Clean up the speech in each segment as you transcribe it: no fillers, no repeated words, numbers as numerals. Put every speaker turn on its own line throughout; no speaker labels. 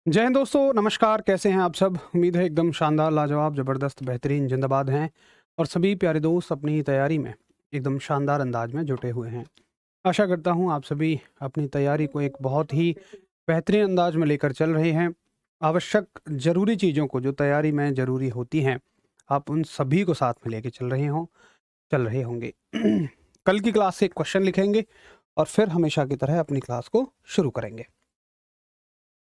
जय हिंद दोस्तों, नमस्कार। कैसे हैं आप सब? उम्मीद है एकदम शानदार, लाजवाब, ज़बरदस्त, बेहतरीन, जिंदाबाद हैं और सभी प्यारे दोस्त अपनी तैयारी में एकदम शानदार अंदाज में जुटे हुए हैं। आशा करता हूं आप सभी अपनी तैयारी को एक बहुत ही बेहतरीन अंदाज में लेकर चल रहे हैं। आवश्यक ज़रूरी चीज़ों को जो तैयारी में ज़रूरी होती हैं, आप उन सभी को साथ में लेके चल रहे होंगे। कल की क्लास से एक क्वेश्चन लिखेंगे और फिर हमेशा की तरह अपनी क्लास को शुरू करेंगे।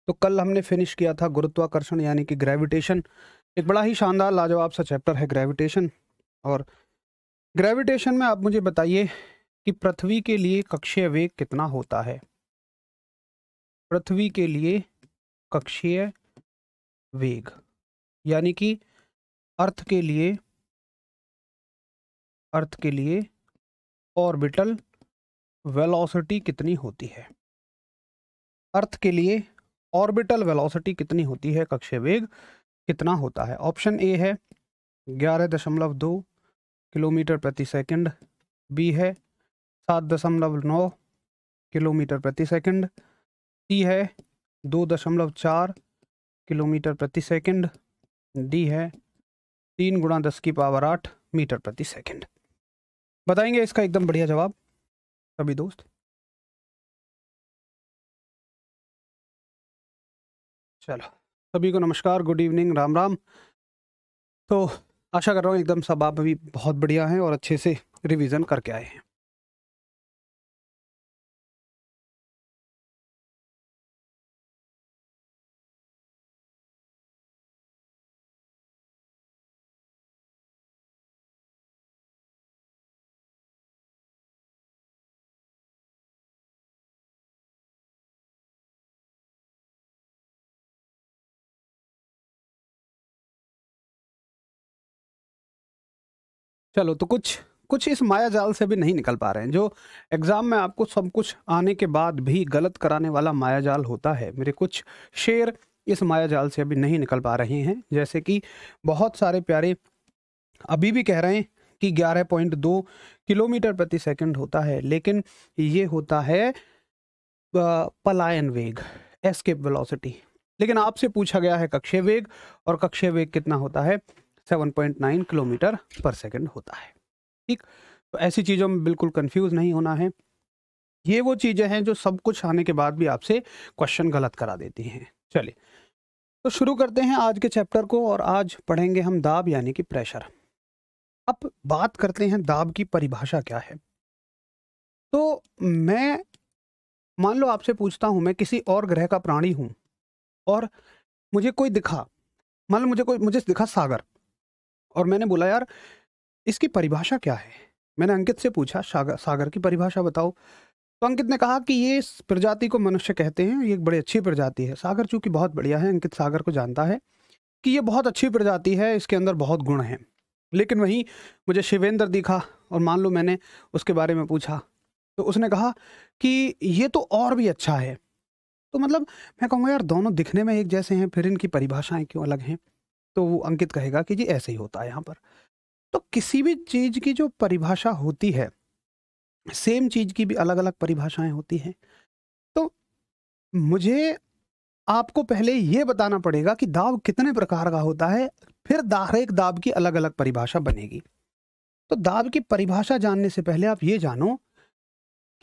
तो कल हमने फिनिश किया था गुरुत्वाकर्षण यानी कि ग्रेविटेशन। एक बड़ा ही शानदार लाजवाब सा चैप्टर है ग्रेविटेशन। और ग्रेविटेशन में आप मुझे बताइए कि पृथ्वी के लिए कक्षीय वेग कितना होता है? पृथ्वी के लिए कक्षीय वेग यानी कि अर्थ के लिए ऑर्बिटल वेलोसिटी कितनी होती है? अर्थ के लिए ऑर्बिटल वेलोसिटी कितनी होती है, कक्षीय वेग कितना होता है? ऑप्शन ए है 11.2 किलोमीटर प्रति सेकंड, बी है 7.9 किलोमीटर प्रति सेकंड, सी है 2.4 किलोमीटर प्रति सेकंड, डी है 3 गुणा 10 की पावर 8 मीटर प्रति सेकंड। बताएंगे इसका एकदम बढ़िया जवाब सभी दोस्त। चलो, सभी को नमस्कार, गुड इवनिंग, राम राम। तो आशा कर रहा हूँ एकदम सब आप अभी बहुत बढ़िया हैं और अच्छे से रिवीजन करके आए हैं। चलो, तो कुछ कुछ इस माया जाल से भी नहीं निकल पा रहे हैं, जो एग्जाम में आपको सब कुछ आने के बाद भी गलत कराने वाला माया जाल होता है। मेरे कुछ शेर इस माया जाल से अभी नहीं निकल पा रहे हैं। जैसे कि बहुत सारे प्यारे अभी भी कह रहे हैं कि 11.2 किलोमीटर प्रति सेकंड होता है, लेकिन ये होता है पलायन वेग, एस्केप वेलोसिटी। लेकिन आपसे पूछा गया है कक्षीय वेग, और कक्षीय वेग कितना होता है? 7.9 किलोमीटर पर सेकंड होता है। ठीक, तो ऐसी चीज़ों में बिल्कुल कंफ्यूज नहीं होना है। ये वो चीज़ें हैं जो सब कुछ आने के बाद भी आपसे क्वेश्चन गलत करा देती हैं। चलिए, तो शुरू करते हैं आज के चैप्टर को, और आज पढ़ेंगे हम दाब यानी कि प्रेशर। अब बात करते हैं दाब की परिभाषा क्या है। तो मैं मान लो आपसे पूछता हूं, मैं किसी और ग्रह का प्राणी हूं और मुझे कोई दिखा, मान लो मुझे दिखा सागर, और मैंने बोला यार इसकी परिभाषा क्या है। मैंने अंकित से पूछा सागर सागर की परिभाषा बताओ। तो अंकित ने कहा कि ये इस प्रजाति को मनुष्य कहते हैं, ये एक बड़ी अच्छी प्रजाति है। सागर चूंकि बहुत बढ़िया है, अंकित सागर को जानता है कि ये बहुत अच्छी प्रजाति है, इसके अंदर बहुत गुण हैं। लेकिन वहीं मुझे शिवेंद्र दिखा और मान लो मैंने उसके बारे में पूछा, तो उसने कहा कि ये तो और भी अच्छा है। तो मतलब मैं कहूँगा यार दोनों दिखने में एक जैसे हैं, फिर इनकी परिभाषाएं क्यों अलग हैं? तो वो अंकित कहेगा कि जी ऐसे ही होता है यहाँ पर। तो किसी भी चीज़ की जो परिभाषा होती है, सेम चीज़ की भी अलग अलग परिभाषाएं होती हैं। तो मुझे आपको पहले ये बताना पड़ेगा कि दाब कितने प्रकार का होता है, फिर हर एक दाब की अलग अलग परिभाषा बनेगी। तो दाब की परिभाषा जानने से पहले आप ये जानो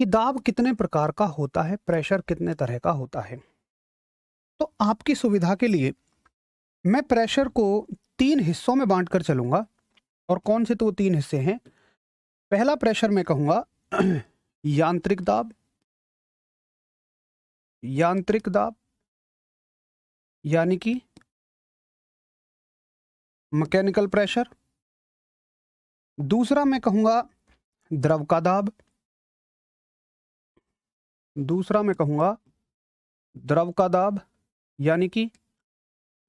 कि दाब कितने प्रकार का होता है, प्रेशर कितने तरह का होता है। तो आपकी सुविधा के लिए मैं प्रेशर को 3 हिस्सों में बांट कर चलूंगा। और कौन से? तो वो 3 हिस्से हैं। पहला प्रेशर मैं कहूंगा यांत्रिक दाब, यांत्रिक दाब यानी कि मैकेनिकल प्रेशर। दूसरा मैं कहूंगा द्रव का दाब, दूसरा मैं कहूंगा द्रव का दाब यानी कि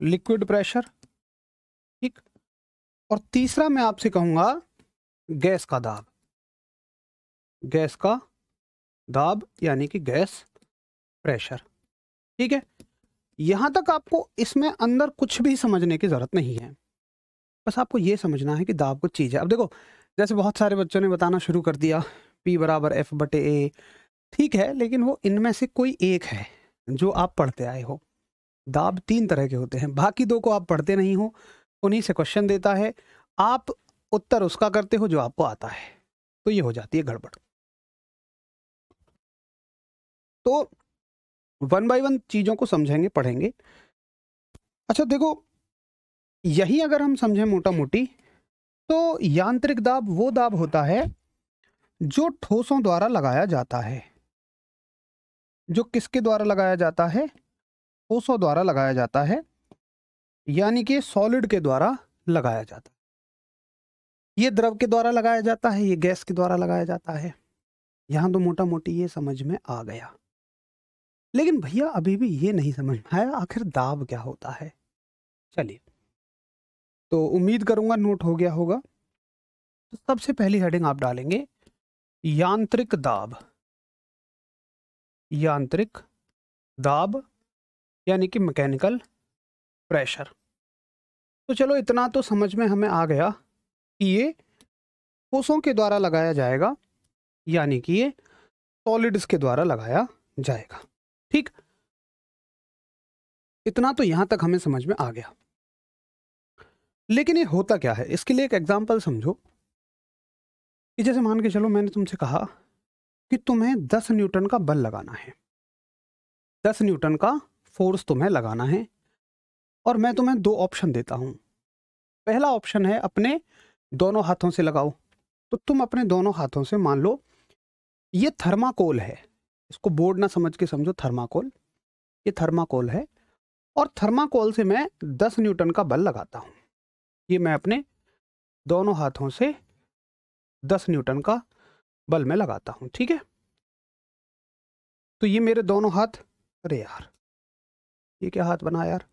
लिक्विड प्रेशर। ठीक, और तीसरा मैं आपसे कहूंगा गैस का दाब, गैस का दाब यानी कि गैस प्रेशर। ठीक है, यहां तक आपको इसमें अंदर कुछ भी समझने की जरूरत नहीं है। बस आपको यह समझना है कि दाब कुछ चीज है। अब देखो, जैसे बहुत सारे बच्चों ने बताना शुरू कर दिया P बराबर F/A। ठीक है, लेकिन वो इनमें से कोई एक है जो आप पढ़ते आए हो। दाब 3 तरह के होते हैं, बाकी 2 को आप पढ़ते नहीं हो, उन्हीं से क्वेश्चन देता है, आप उत्तर उसका करते हो जो आपको आता है, तो ये हो जाती है गड़बड़। तो 1 बाय 1 चीज़ों को समझेंगे, पढ़ेंगे। अच्छा देखो, यही अगर हम समझें मोटा-मोटी, तो यांत्रिक दाब वो दाब होता है जो ठोसों द्वारा लगाया जाता है। जो किसके द्वारा लगाया जाता है? ठोसों द्वारा लगाया जाता है, यानी कि सॉलिड के द्वारा लगाया जाता है। ये द्रव के द्वारा लगाया जाता है, ये गैस के द्वारा लगाया जाता है। यहां तो मोटा मोटी ये समझ में आ गया, लेकिन भैया अभी भी ये नहीं समझ में आया आखिर दाब क्या होता है। चलिए, तो उम्मीद करूंगा नोट हो गया होगा। तो सबसे पहली हेडिंग आप डालेंगे यांत्रिक दाब। यांत्रिक दाब यानी कि मैकेनिकल प्रेशर। तो चलो इतना तो समझ में हमें आ गया कि ये ठोसों के द्वारा लगाया जाएगा, यानी कि ये सॉलिड्स के द्वारा लगाया जाएगा। ठीक, इतना तो यहां तक हमें समझ में आ गया। लेकिन ये होता क्या है, इसके लिए एक एग्जांपल समझो कि जैसे मान के चलो मैंने तुमसे कहा कि तुम्हें 10 न्यूटन का बल लगाना है, 10 न्यूटन का फोर्स तुम्हें लगाना है, और मैं तुम्हें 2 ऑप्शन देता हूं। पहला ऑप्शन है अपने दोनों हाथों से लगाओ। तो तुम अपने दोनों हाथों से, मान लो ये थर्माकोल है, इसको बोर्ड ना समझ के समझो, थर्माकोल, ये थर्माकोल है, और थर्माकोल से मैं 10 न्यूटन का बल लगाता हूं। ये मैं अपने दोनों हाथों से 10 न्यूटन का बल में लगाता हूं, ठीक है। तो ये मेरे दोनों हाथ, अरे यार ये क्या हाथ बना यार,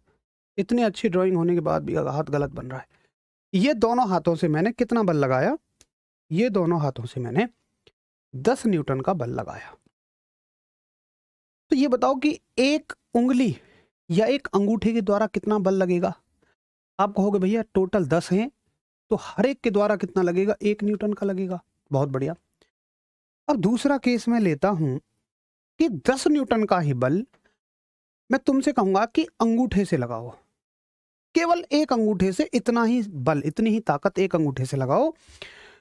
इतनी अच्छी ड्राइंग होने के बाद भी हाथ गलत बन रहा है। ये दोनों हाथों से मैंने कितना बल लगाया? ये दोनों हाथों से मैंने 10 न्यूटन का बल लगाया। तो ये बताओ कि एक उंगली या एक अंगूठे के द्वारा कितना बल लगेगा? आप कहोगे भैया टोटल 10 हैं, तो हर एक के द्वारा कितना लगेगा? 1 न्यूटन का लगेगा। बहुत बढ़िया। अब दूसरा केस मैं लेता हूं कि 10 न्यूटन का ही बल मैं तुमसे कहूंगा कि अंगूठे से लगाओ, केवल एक अंगूठे से इतना ही बल, इतनी ही ताकत एक अंगूठे से लगाओ।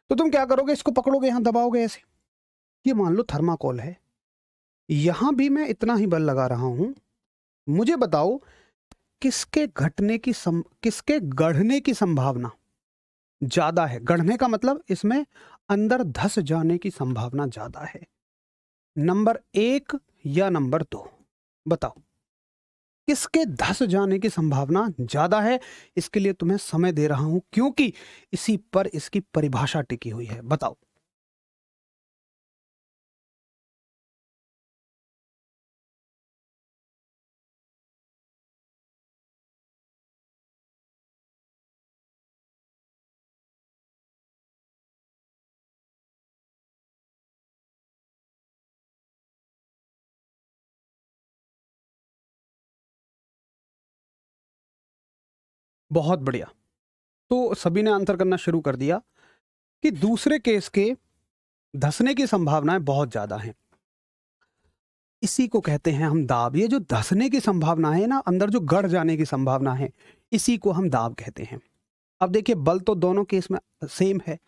तो तुम क्या करोगे? इसको पकड़ोगे, यहां दबाओगे ऐसे। ये मान लो थर्माकोल है, यहां भी मैं इतना ही बल लगा रहा हूं। मुझे बताओ किसके किसके गढ़ने की संभावना ज्यादा है? गढ़ने का मतलब इसमें अंदर धस जाने की संभावना ज्यादा है, नंबर 1 या नंबर 2? बताओ किसके धस जाने की संभावना ज्यादा है? इसके लिए तुम्हें समय दे रहा हूं, क्योंकि इसी पर इसकी परिभाषा टिकी हुई है। बताओ। बहुत बढ़िया। तो सभी ने आंसर करना शुरू कर दिया कि दूसरे केस के धसने की संभावनाएं बहुत ज्यादा हैं। इसी को कहते हैं हम दाब। ये जो धसने की संभावना है ना, अंदर जो गड़ जाने की संभावना है, इसी को हम दाब कहते हैं। अब देखिए, बल तो दोनों केस में सेम है,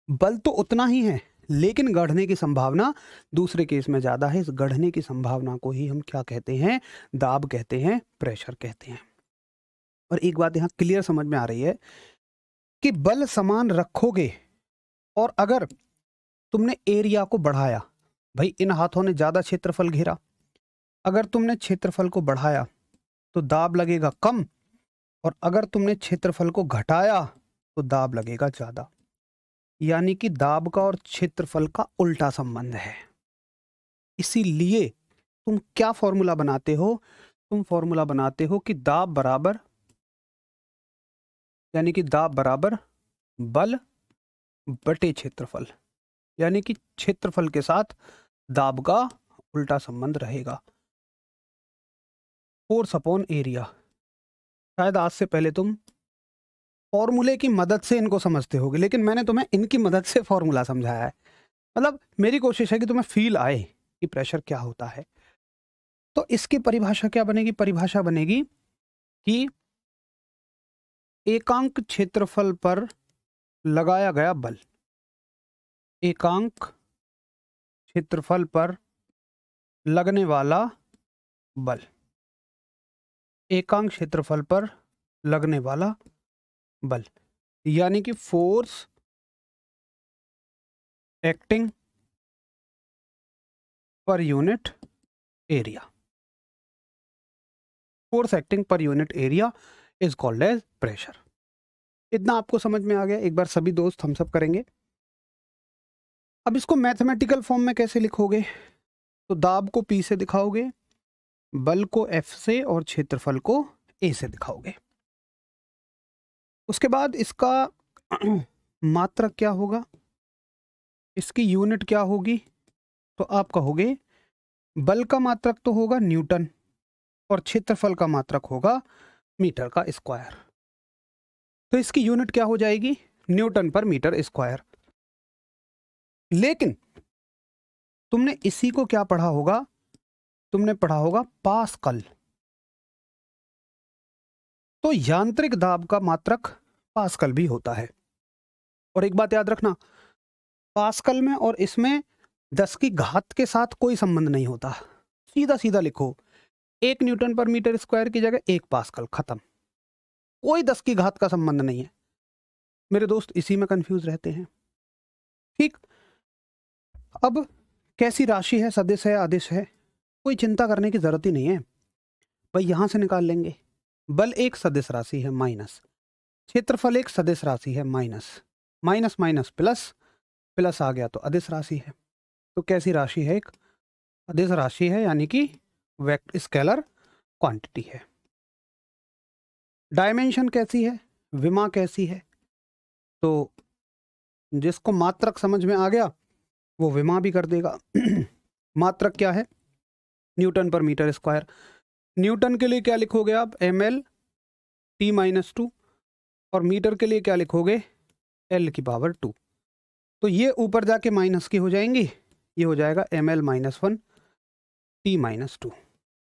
बल तो उतना ही है, लेकिन गढ़ने की संभावना दूसरे केस में ज्यादा है। इस गढ़ने की संभावना को ही हम क्या कहते हैं? दाब कहते हैं, प्रेशर कहते हैं। और एक बात यहां क्लियर समझ में आ रही है कि बल समान रखोगे, और अगर तुमने एरिया को बढ़ाया, भाई इन हाथों ने ज्यादा क्षेत्रफल घेरा, अगर तुमने क्षेत्रफल को बढ़ाया तो दाब लगेगा कम, और अगर तुमने क्षेत्रफल को घटाया तो दाब लगेगा ज्यादा। यानी कि दाब का और क्षेत्रफल का उल्टा संबंध है। इसीलिए तुम क्या फॉर्मूला बनाते हो? तुम फॉर्मूला बनाते हो कि दाब बराबर, यानी कि दाब बराबर बल बटे क्षेत्रफल, यानी कि क्षेत्रफल के साथ दाब का उल्टा संबंध रहेगा। Force upon area. शायद आज से पहले तुम फॉर्मूले की मदद से इनको समझते होगे, लेकिन मैंने तुम्हें इनकी मदद से फॉर्मूला समझाया है। मतलब मेरी कोशिश है कि तुम्हें फील आए कि प्रेशर क्या होता है। तो इसकी परिभाषा क्या बनेगी? परिभाषा बनेगी कि एकांक क्षेत्रफल पर लगाया गया बल, एकांक क्षेत्रफल पर लगने वाला बल, एकांक क्षेत्रफल पर लगने वाला बल, यानी कि force acting per unit area, force acting per unit area is called as pressure. इतना आपको समझ में आ गया। एक बार सभी दोस्त हम सब करेंगे। अब इसको मैथमेटिकल फॉर्म में कैसे लिखोगे? तो दाब को P से दिखाओगे, बल को F से और क्षेत्रफल को A से दिखाओगे। उसके बाद इसका मात्रक क्या होगा, इसकी यूनिट क्या होगी? तो आप कहोगे बल का मात्रक तो होगा न्यूटन और क्षेत्रफल का मात्रक होगा मीटर का स्क्वायर। तो इसकी यूनिट क्या हो जाएगी? न्यूटन पर मीटर स्क्वायर। लेकिन तुमने इसी को क्या पढ़ा होगा? तुमने पढ़ा होगा पास्कल। तो यांत्रिक दाब का मात्रक पास्कल भी होता है। और एक बात याद रखना, पास्कल में और इसमें 10 की घात के साथ कोई संबंध नहीं होता। सीधा सीधा लिखो, 1 न्यूटन पर मीटर स्क्वायर की जगह 1 पास्कल, खत्म। कोई 10 की घात का संबंध नहीं है। मेरे दोस्त इसी में कंफ्यूज रहते हैं। ठीक, अब कैसी राशि है, सदिश है, अदिश है, कोई चिंता करने की जरूरत ही नहीं है भाई, यहां से निकाल लेंगे। बल एक सदिश राशि है माइनस, क्षेत्रफल एक सदिश राशि है minus, minus minus plus, plus आ गया तो अदिश राशि है। तो कैसी राशि है? एक अदिश राशि है, यानी कि स्केलर क्वांटिटी है। डायमेंशन कैसी है? विमा कैसी है? तो जिसको मात्रक समझ में आ गया वो विमा भी कर देगा। मात्रक क्या है? न्यूटन पर मीटर स्क्वायर। न्यूटन के लिए क्या लिखोगे आप? ml T-2, और मीटर के लिए क्या लिखोगे? L⁻²। तो ये ऊपर जाके माइनस की हो जाएंगी, ये हो जाएगा ml-1 T-2।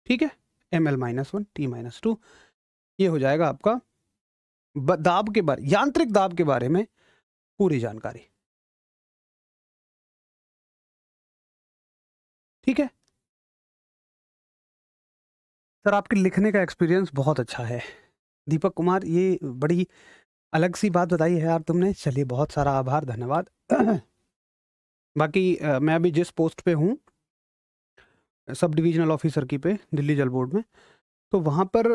ठीक है, ml-1 T-2, ये हो जाएगा आपका दाब के बारे, यांत्रिक दाब के बारे में पूरी जानकारी। ठीक है सर, आपके लिखने का एक्सपीरियंस बहुत अच्छा है। दीपक कुमार, ये बड़ी अलग सी बात बताई है यार तुमने। चलिए, बहुत सारा आभार, धन्यवाद। बाकी मैं अभी जिस पोस्ट पे हूँ, सब डिविजनल ऑफिसर की पे, दिल्ली जल बोर्ड में, तो वहाँ पर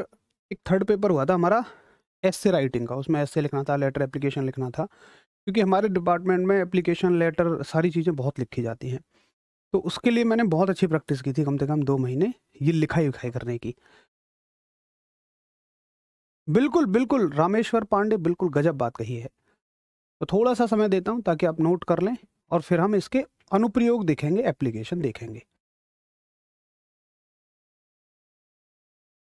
एक थर्ड पेपर हुआ था हमारा एस्से राइटिंग का। उसमें एस्से लिखना था, लेटर एप्लीकेशन लिखना था, क्योंकि हमारे डिपार्टमेंट में एप्लीकेशन लेटर सारी चीज़ें बहुत लिखी जाती हैं। तो उसके लिए मैंने बहुत अच्छी प्रैक्टिस की थी, कम से कम 2 महीने ये लिखाई विखाई करने की। बिल्कुल बिल्कुल, रामेश्वर पांडे, बिल्कुल गजब बात कही है। तो थोड़ा सा समय देता हूं ताकि आप नोट कर लें, और फिर हम इसके अनुप्रयोग देखेंगे, एप्लीकेशन देखेंगे।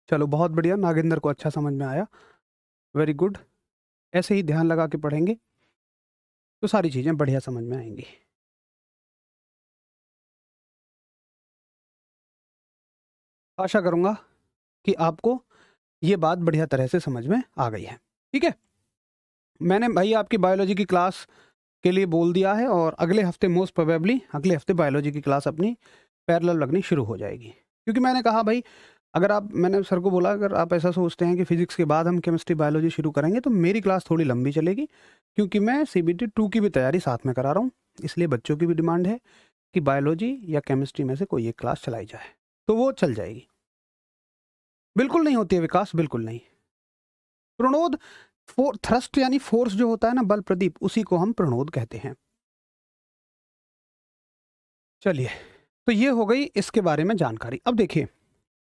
चलो, बहुत बढ़िया, नागेंद्र को अच्छा समझ में आया, वेरी गुड। ऐसे ही ध्यान लगा के पढ़ेंगे तो सारी चीज़ें बढ़िया समझ में आएंगी। आशा करूंगा कि आपको ये बात बढ़िया तरह से समझ में आ गई है। ठीक है, मैंने भाई आपकी बायोलॉजी की क्लास के लिए बोल दिया है, और अगले हफ्ते मोस्ट प्रोबेबली अगले हफ्ते बायोलॉजी की क्लास अपनी पैरेलल लगनी शुरू हो जाएगी। क्योंकि मैंने कहा भाई, अगर आप, मैंने सर को बोला, अगर आप ऐसा सोचते हैं कि फिजिक्स के बाद हम केमिस्ट्री बायोलॉजी शुरू करेंगे तो मेरी क्लास थोड़ी लंबी चलेगी, क्योंकि मैं CBT 2 की भी तैयारी साथ में करा रहा हूँ। इसलिए बच्चों की भी डिमांड है कि बायोलॉजी या केमिस्ट्री में से कोई एक क्लास चलाई जाए, तो वो चल जाएगी। बिल्कुल नहीं होती है विकास, बिल्कुल नहीं। प्रणोद, थ्रस्ट यानी फोर्स जो होता है ना, बल प्रदीप, उसी को हम प्रणोद कहते हैं। चलिए, तो ये हो गई इसके बारे में जानकारी। अब देखिए,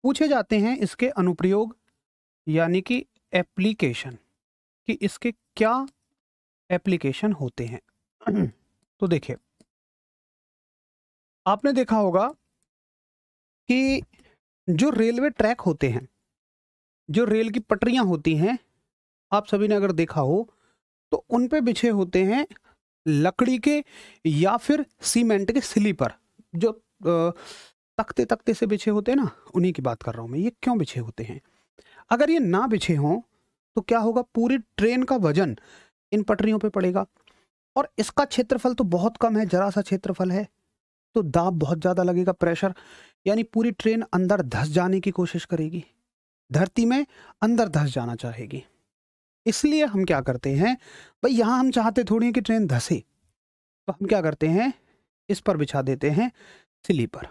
पूछे जाते हैं इसके अनुप्रयोग, यानी कि एप्लीकेशन, कि इसके क्या एप्लीकेशन होते हैं। तो देखिए, आपने देखा होगा कि जो रेलवे ट्रैक होते हैं, जो रेल की पटरियां होती हैं, आप सभी ने अगर देखा हो तो उन पे बिछे होते हैं लकड़ी के या फिर सीमेंट के स्लीपर, जो तख्ते तख्ते से बिछे होते हैं ना, उन्हीं की बात कर रहा हूं मैं। ये क्यों बिछे होते हैं? अगर ये ना बिछे हों तो क्या होगा, पूरी ट्रेन का वजन इन पटरियों पे पड़ेगा और इसका क्षेत्रफल तो बहुत कम है, जरा सा क्षेत्रफल है, तो दाब बहुत ज़्यादा लगेगा, प्रेशर, यानी पूरी ट्रेन अंदर धंस जाने की कोशिश करेगी, धरती में अंदर धंस जाना चाहेगी। इसलिए हम क्या करते हैं भाई, यहाँ हम चाहते थोड़ी है कि ट्रेन धंसे, तो हम क्या करते हैं, इस पर बिछा देते हैं स्लीपर।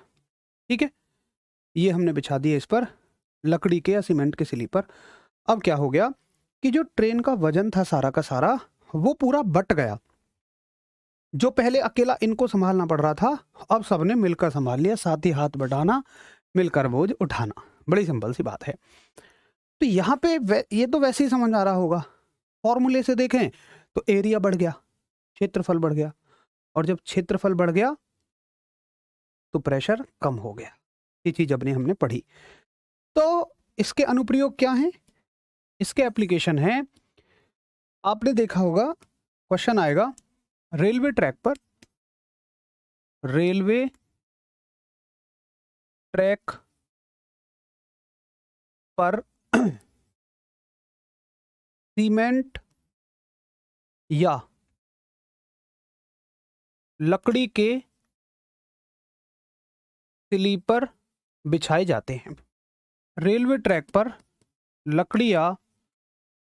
ठीक है, ये हमने बिछा दिया इस पर लकड़ी के या सीमेंट के स्लीपर। अब क्या हो गया कि जो ट्रेन का वजन था सारा का सारा वो पूरा बट गया। जो पहले अकेला इनको संभालना पड़ रहा था, अब सबने मिलकर संभाल लिया, साथ ही हाथ बढ़ाना, मिलकर बोझ उठाना। बड़ी सिंपल सी बात है। तो यहाँ पे ये तो वैसे ही समझ आ रहा होगा, फॉर्मूले से देखें तो एरिया बढ़ गया, क्षेत्रफल बढ़ गया, और जब क्षेत्रफल बढ़ गया तो प्रेशर कम हो गया। ये चीज अपने हमने पढ़ी। तो इसके अनुप्रयोग क्या हैं, इसके एप्लीकेशन है, आपने देखा होगा क्वेश्चन आएगा रेलवे ट्रैक पर, रेलवे ट्रैक पर सीमेंट या लकड़ी के स्लीपर बिछाए जाते हैं। रेलवे ट्रैक पर लकड़ी या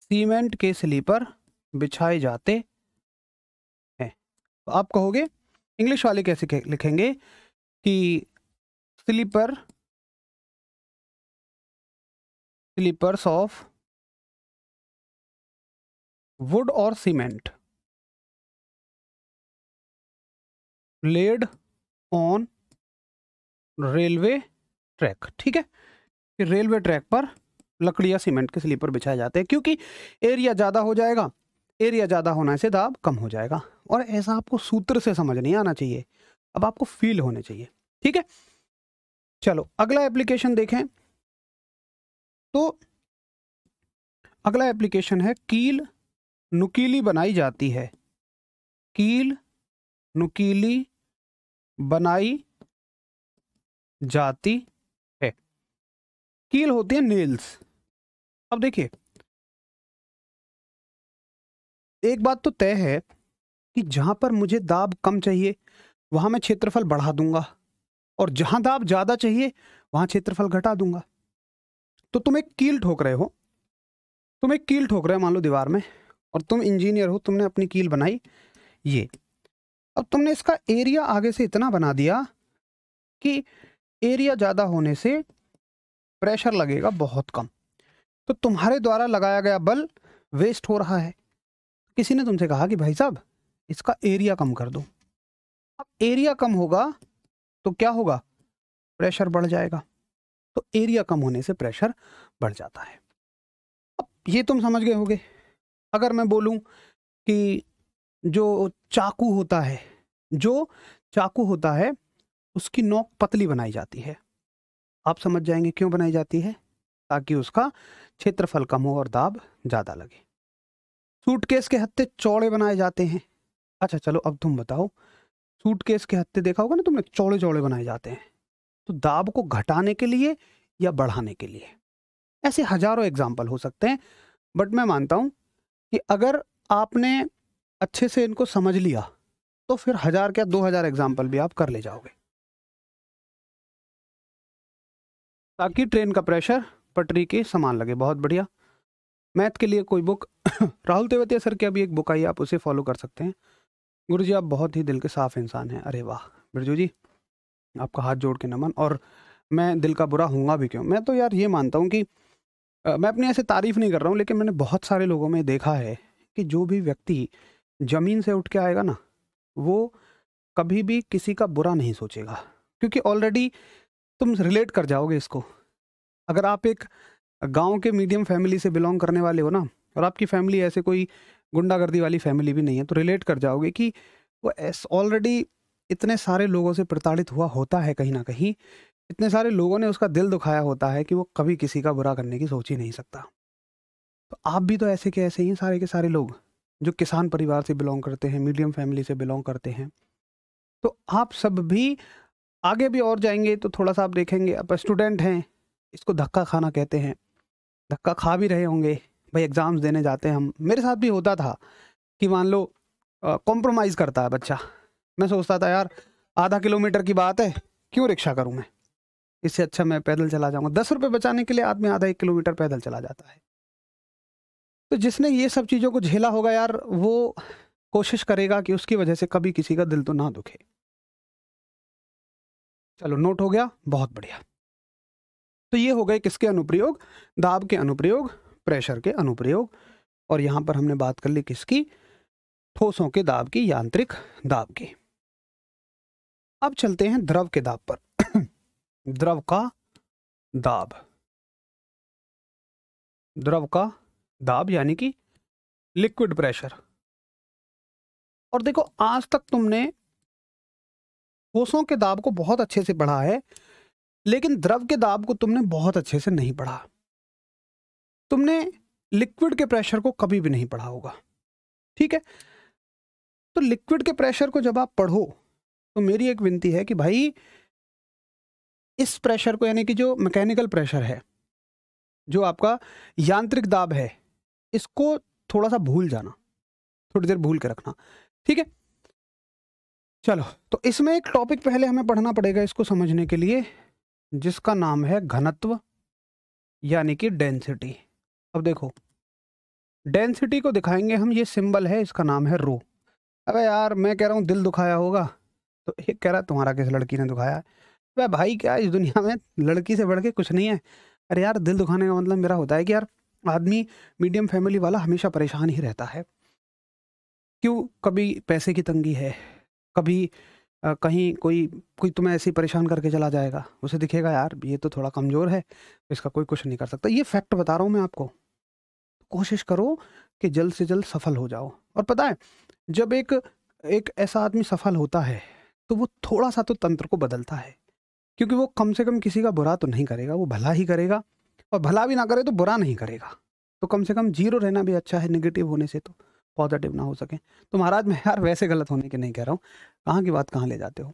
सीमेंट के स्लीपर बिछाए जाते हैं। तो आप कहोगे इंग्लिश वाले कैसे लिखेंगे कि स्लीपर्स ऑफ वुड और cement laid on railway track. ठीक है, कि रेलवे ट्रैक पर लकड़ी या सीमेंट के स्लीपर बिछाए जाते हैं, क्योंकि एरिया ज़्यादा हो जाएगा, एरिया ज़्यादा होने से दाब कम हो जाएगा। और ऐसा आपको सूत्र से समझ नहीं आना चाहिए, अब आपको फील होने चाहिए। ठीक है, चलो अगला एप्लीकेशन देखें। तो अगला एप्लीकेशन है कील नुकीली बनाई जाती है, कील नुकीली बनाई जाती है। कील होती है नेल्स। अब देखिए, एक बात तो तय है कि जहां पर मुझे दाब कम चाहिए वहां मैं क्षेत्रफल बढ़ा दूंगा, और जहां दाब ज्यादा चाहिए वहां क्षेत्रफल घटा दूंगा। तो तुम एक कील ठोक रहे हो, तुम एक कील ठोक रहे हो मान लो दीवार में, और तुम इंजीनियर हो, तुमने अपनी कील बनाई ये। अब तुमने इसका एरिया आगे से इतना बना दिया कि एरिया ज़्यादा होने से प्रेशर लगेगा बहुत कम, तो तुम्हारे द्वारा लगाया गया बल वेस्ट हो रहा है। किसी ने तुमसे कहा कि भाई साहब इसका एरिया कम कर दो। अब एरिया कम होगा तो क्या होगा, प्रेशर बढ़ जाएगा। तो एरिया कम होने से प्रेशर बढ़ जाता है। अब ये तुम समझ गए होगे। अगर मैं बोलूं कि जो चाकू होता है, जो चाकू होता है उसकी नोक पतली बनाई जाती है, आप समझ जाएंगे क्यों बनाई जाती है, ताकि उसका क्षेत्रफल कम हो और दाब ज़्यादा लगे। सूटकेस के हत्थे चौड़े बनाए जाते हैं। अच्छा चलो अब तुम बताओ, सूटकेस के हत्थे देखा होगा ना तुमने, चौड़े चौड़े बनाए जाते हैं, तो दाब को घटाने के लिए या बढ़ाने के लिए। ऐसे हजारों एग्जाम्पल हो सकते हैं, बट मैं मानता हूं कि अगर आपने अच्छे से इनको समझ लिया तो फिर 1000 क्या 2000 एग्जाम्पल भी आप कर ले जाओगे, ताकि ट्रेन का प्रेशर पटरी के समान लगे। बहुत बढ़िया। मैथ के लिए कोई बुक राहुल तेवतिया सर की अभी एक बुक आई, आप उसे फॉलो कर सकते हैं। गुरुजी आप बहुत ही दिल के साफ इंसान हैं। अरे वाह बिरजू जी, आपका हाथ जोड़ के नमन। और मैं दिल का बुरा हूँगा भी क्यों, मैं तो यार ये मानता हूँ कि मैं अपनी ऐसे तारीफ नहीं कर रहा हूँ, लेकिन मैंने बहुत सारे लोगों में देखा है कि जो भी व्यक्ति ज़मीन से उठ के आएगा ना, वो कभी भी किसी का बुरा नहीं सोचेगा, क्योंकि ऑलरेडी तुम रिलेट कर जाओगे इसको। अगर आप एक गांव के मीडियम फैमिली से बिलोंग करने वाले हो ना, और आपकी फैमिली ऐसे कोई गुंडागर्दी वाली फैमिली भी नहीं है, तो रिलेट कर जाओगे कि वो ऑलरेडी इतने सारे लोगों से प्रताड़ित हुआ होता है, कहीं ना कहीं इतने सारे लोगों ने उसका दिल दुखाया होता है कि वो कभी किसी का बुरा करने की सोच ही नहीं सकता। तो आप भी तो ऐसे के ऐसे ही हैं, सारे के सारे लोग जो किसान परिवार से बिलोंग करते हैं, मीडियम फैमिली से बिलोंग करते हैं। तो आप सब भी आगे भी और जाएंगे तो थोड़ा सा आप देखेंगे, आप स्टूडेंट हैं, इसको धक्का खाना कहते हैं। धक्का खा भी रहे होंगे भाई, एग्ज़ाम्स देने जाते हैं हम, मेरे साथ भी होता था कि मान लो कॉम्प्रोमाइज़ करता है बच्चा, मैं सोचता था यार आधा किलोमीटर की बात है, क्यों रिक्शा करूं मैं, इससे अच्छा मैं पैदल चला जाऊंगा। 10 रुपये बचाने के लिए आदमी आधा 1 किलोमीटर पैदल चला जाता है। तो जिसने ये सब चीज़ों को झेला होगा यार, वो कोशिश करेगा कि उसकी वजह से कभी किसी का दिल तो ना दुखे। चलो नोट हो गया, बहुत बढ़िया। तो ये हो गए किसके अनुप्रयोग, दाब के अनुप्रयोग, प्रेशर के अनुप्रयोग। और यहां पर हमने बात कर ली किसकी, ठोसों के दाब की, यांत्रिक दाब की। अब चलते हैं द्रव के दाब पर। द्रव का दाब, द्रव का दाब यानी कि लिक्विड प्रेशर। और देखो आज तक तुमने ठोसों के दाब को बहुत अच्छे से पढ़ा है, लेकिन द्रव के दाब को तुमने बहुत अच्छे से नहीं पढ़ा। तुमने लिक्विड के प्रेशर को कभी भी नहीं पढ़ा होगा, ठीक है। तो लिक्विड के प्रेशर को जब आप पढ़ो तो मेरी एक विनती है कि भाई इस प्रेशर को, यानी कि जो मैकेनिकल प्रेशर है, जो आपका यांत्रिक दाब है, इसको थोड़ा सा भूल जाना, थोड़ी देर भूल के रखना, ठीक है। चलो, तो इसमें एक टॉपिक पहले हमें पढ़ना पड़ेगा इसको समझने के लिए, जिसका नाम है घनत्व यानी कि डेंसिटी। अब देखो डेंसिटी को दिखाएंगे हम, ये सिंबल है, इसका नाम है रो। अबे यार मैं कह रहा हूँ दिल दुखाया होगा, तो एक कह रहा है तुम्हारा किस लड़की ने दुखाया है। अबे भाई क्या इस दुनिया में लड़की से बढ़ के कुछ नहीं है। अरे यार दिल दुखाने का मतलब मेरा होता है कि यार आदमी मीडियम फैमिली वाला हमेशा परेशान ही रहता है। क्यों, कभी पैसे की तंगी है, कभी कहीं कोई कोई तुम्हें ऐसे ही परेशान करके चला जाएगा, उसे दिखेगा यार ये तो थोड़ा कमज़ोर है, इसका कोई कुछ नहीं कर सकता। ये फैक्ट बता रहा हूँ मैं आपको। कोशिश करो कि जल्द से जल्द सफल हो जाओ। और पता है जब एक एक ऐसा आदमी सफल होता है तो वो थोड़ा सा तो तंत्र को बदलता है, क्योंकि वो कम से कम किसी का बुरा तो नहीं करेगा, वो भला ही करेगा। और भला भी ना करे तो बुरा नहीं करेगा। तो कम से कम जीरो रहना भी अच्छा है, नेगेटिव होने से तो पॉजिटिव ना हो सके। तो महाराज मैं यार वैसे गलत होने के नहीं कह रहा हूँ, कहाँ की बात कहाँ ले जाते हो।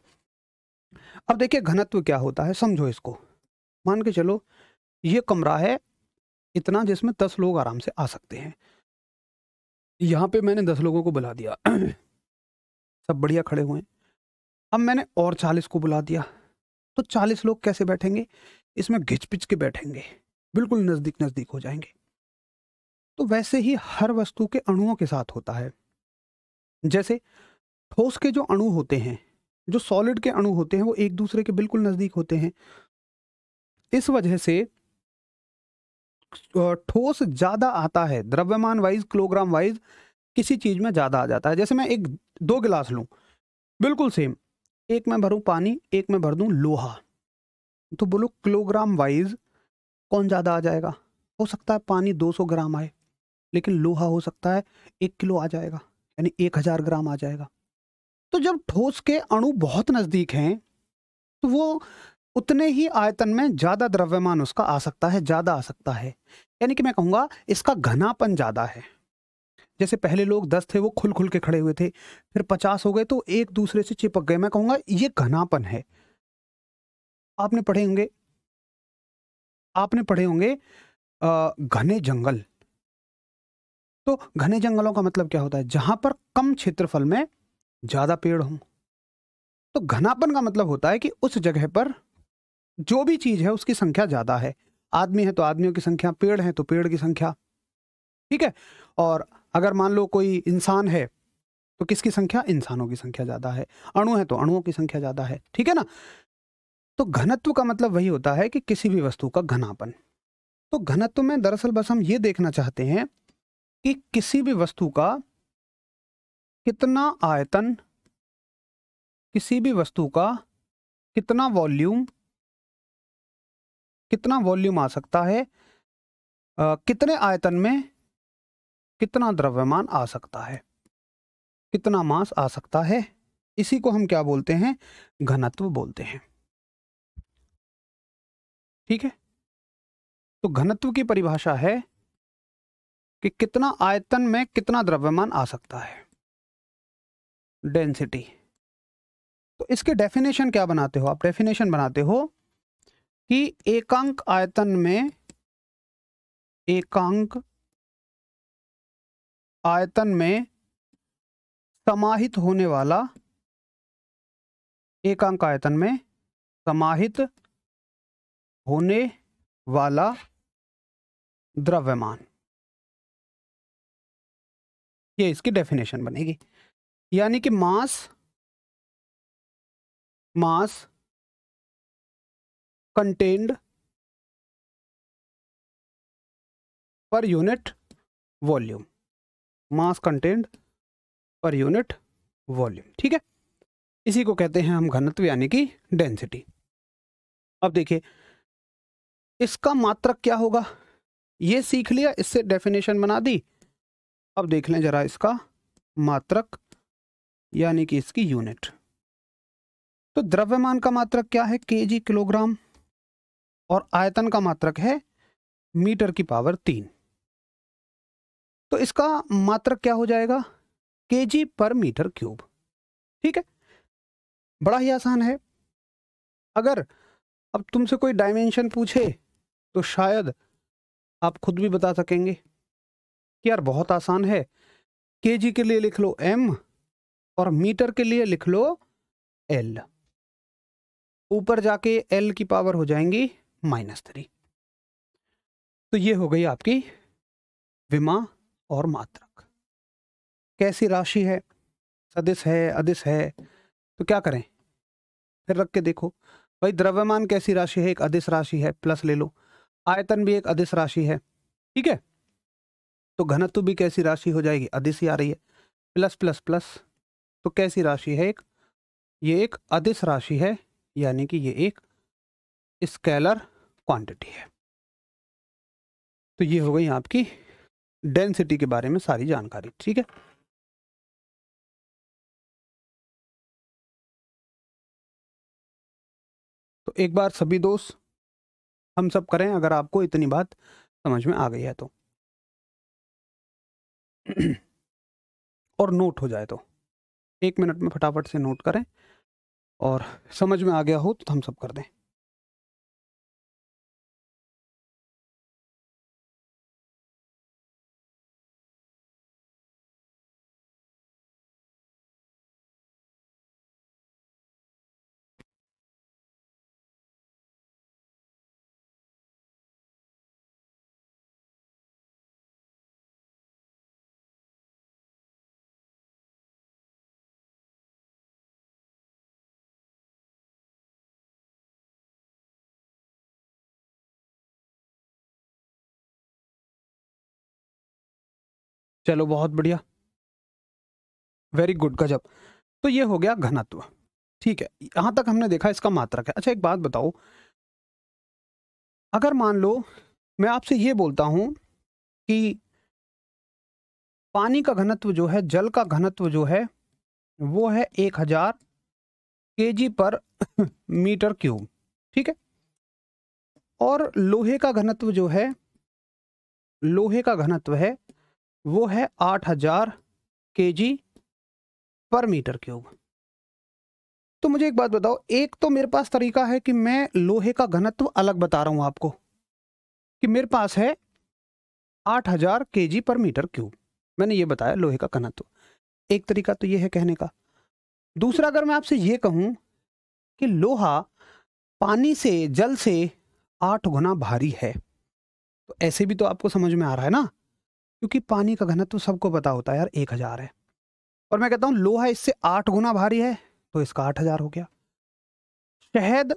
अब देखिए घनत्व क्या होता है, समझो इसको। मान के चलो ये कमरा है इतना जिसमें 10 लोग आराम से आ सकते हैं। यहाँ पे मैंने 10 लोगों को बुला दिया। सब बढ़िया खड़े हुए हैं। अब मैंने और 40 को बुला दिया, तो 40 लोग कैसे बैठेंगे, इसमें घिच पिच के बैठेंगे, बिल्कुल नजदीक नजदीक हो जाएंगे। तो वैसे ही हर वस्तु के अणुओं के साथ होता है। जैसे ठोस के जो अणु होते हैं, जो सॉलिड के अणु होते हैं, वो एक दूसरे के बिल्कुल नजदीक होते हैं। इस वजह से ठोस ज्यादा आता है, द्रव्यमान वाइज, किलोग्राम वाइज किसी चीज में ज्यादा आ जाता है। जैसे मैं एक 2 गिलास लूं, बिल्कुल सेम, एक में भरूं पानी, एक में भर दूं लोहा, तो बोलो किलोग्राम वाइज कौन ज्यादा आ जाएगा। हो सकता है पानी 200 ग्राम आए, लेकिन लोहा हो सकता है 1 किलो आ जाएगा, यानी 1000 ग्राम आ जाएगा। तो जब ठोस के अणु बहुत नजदीक हैं तो वो उतने ही आयतन में ज्यादा द्रव्यमान उसका आ सकता है, ज्यादा आ सकता है। यानी कि मैं कहूंगा इसका घनापन ज्यादा है। जैसे पहले लोग 10 थे वो खुल खुल के खड़े हुए थे, फिर 50 हो गए तो एक दूसरे से चिपक गए। मैं कहूंगा ये घनापन है। आपने पढ़े होंगे, आपने पढ़े होंगे घने जंगल। तो घने जंगलों का मतलब क्या होता है, जहां पर कम क्षेत्रफल में ज्यादा पेड़ हों। तो घनापन का मतलब होता है कि उस जगह पर जो भी चीज है उसकी संख्या ज्यादा है। आदमी है तो आदमियों की संख्या, पेड़ है तो पेड़ की संख्या, ठीक है। और अगर मान लो कोई इंसान है तो किसकी संख्या, इंसानों की संख्या ज्यादा है। अणु है तो अणुओं की संख्या ज्यादा है, ठीक है ना। तो घनत्व का मतलब वही होता है कि किसी भी वस्तु का घनापन। तो घनत्व में दरअसल बस हम ये देखना चाहते हैं कि किसी भी वस्तु का कितना आयतन, किसी भी वस्तु का कितना वॉल्यूम, कितना वॉल्यूम आ सकता है, कितने आयतन में कितना द्रव्यमान आ सकता है, कितना मास आ सकता है। इसी को हम क्या बोलते हैं, घनत्व बोलते हैं, ठीक है। तो घनत्व की परिभाषा है कि कितना आयतन में कितना द्रव्यमान आ सकता है, डेंसिटी। तो इसके डेफिनेशन क्या बनाते हो आप, डेफिनेशन बनाते हो कि एकांक आयतन में एकांक आयतन में समाहित होने वाला, एकांक आयतन में समाहित होने वाला द्रव्यमान, ये इसकी डेफिनेशन बनेगी। यानी कि मास कंटेन्ड पर यूनिट वॉल्यूम, मास कंटेन्ड पर यूनिट वॉल्यूम, ठीक है। इसी को कहते हैं हम घनत्व यानी कि डेंसिटी। अब देखिए इसका मात्रक क्या होगा, ये सीख लिया, इससे डेफिनेशन बना दी। अब देख लें जरा इसका मात्रक यानी कि इसकी यूनिट। तो द्रव्यमान का मात्रक क्या है, केजी किलोग्राम, और आयतन का मात्रक है मीटर की पावर 3। तो इसका मात्रक क्या हो जाएगा, केजी पर मीटर क्यूब, ठीक है। बड़ा ही आसान है। अगर अब तुमसे कोई डायमेंशन पूछे तो शायद आप खुद भी बता सकेंगे कि यार बहुत आसान है, केजी के लिए लिख लो m और मीटर के लिए लिख लो l, ऊपर जाके l की पावर हो जाएंगी -3। तो ये हो गई आपकी विमा और मात्रक। कैसी राशि है, सदिश है अदिश है, तो क्या करें, फिर रख के देखो भाई। द्रव्यमान कैसी राशि है, एक अदिश राशि है, प्लस ले लो। आयतन भी एक अदिश राशि है, ठीक है। तो घनत्व भी कैसी राशि हो जाएगी, अदिश ही आ रही है, प्लस प्लस प्लस। तो कैसी राशि है, ये एक अदिश राशि है, यानी कि ये एक स्केलर क्वांटिटी है। तो ये हो गई आपकी डेंसिटी के बारे में सारी जानकारी, ठीक है। तो एक बार सभी दोस्त हम सब करें, अगर आपको इतनी बात समझ में आ गई है तो और नोट हो जाए तो 1 मिनट में फटाफट से नोट करें, और समझ में आ गया हो तो हम सब कर दें। चलो बहुत बढ़िया, वेरी गुड, गजब। तो ये हो गया घनत्व, ठीक है। यहां तक हमने देखा इसका मात्रक है। अच्छा एक बात बताओ, अगर मान लो मैं आपसे ये बोलता हूं कि पानी का घनत्व जो है, जल का घनत्व जो है वो है 1000 केजी पर मीटर क्यूब, ठीक है। और लोहे का घनत्व जो है, लोहे का घनत्व है वो है 8000 केजी पर मीटर क्यूब। तो मुझे एक बात बताओ, एक तो मेरे पास तरीका है कि मैं लोहे का घनत्व अलग बता रहा हूं आपको, कि मेरे पास है 8000 केजी पर मीटर क्यूब, मैंने ये बताया लोहे का घनत्व। एक तरीका तो ये है कहने का। दूसरा, अगर मैं आपसे ये कहूं कि लोहा पानी से, जल से 8 गुना भारी है, तो ऐसे भी तो आपको समझ में आ रहा है ना, क्योंकि पानी का घनत्व सबको पता होता है यार 1000 है, और मैं कहता हूं लोहा इससे 8 गुना भारी है, तो इसका 8000 हो गया। शहद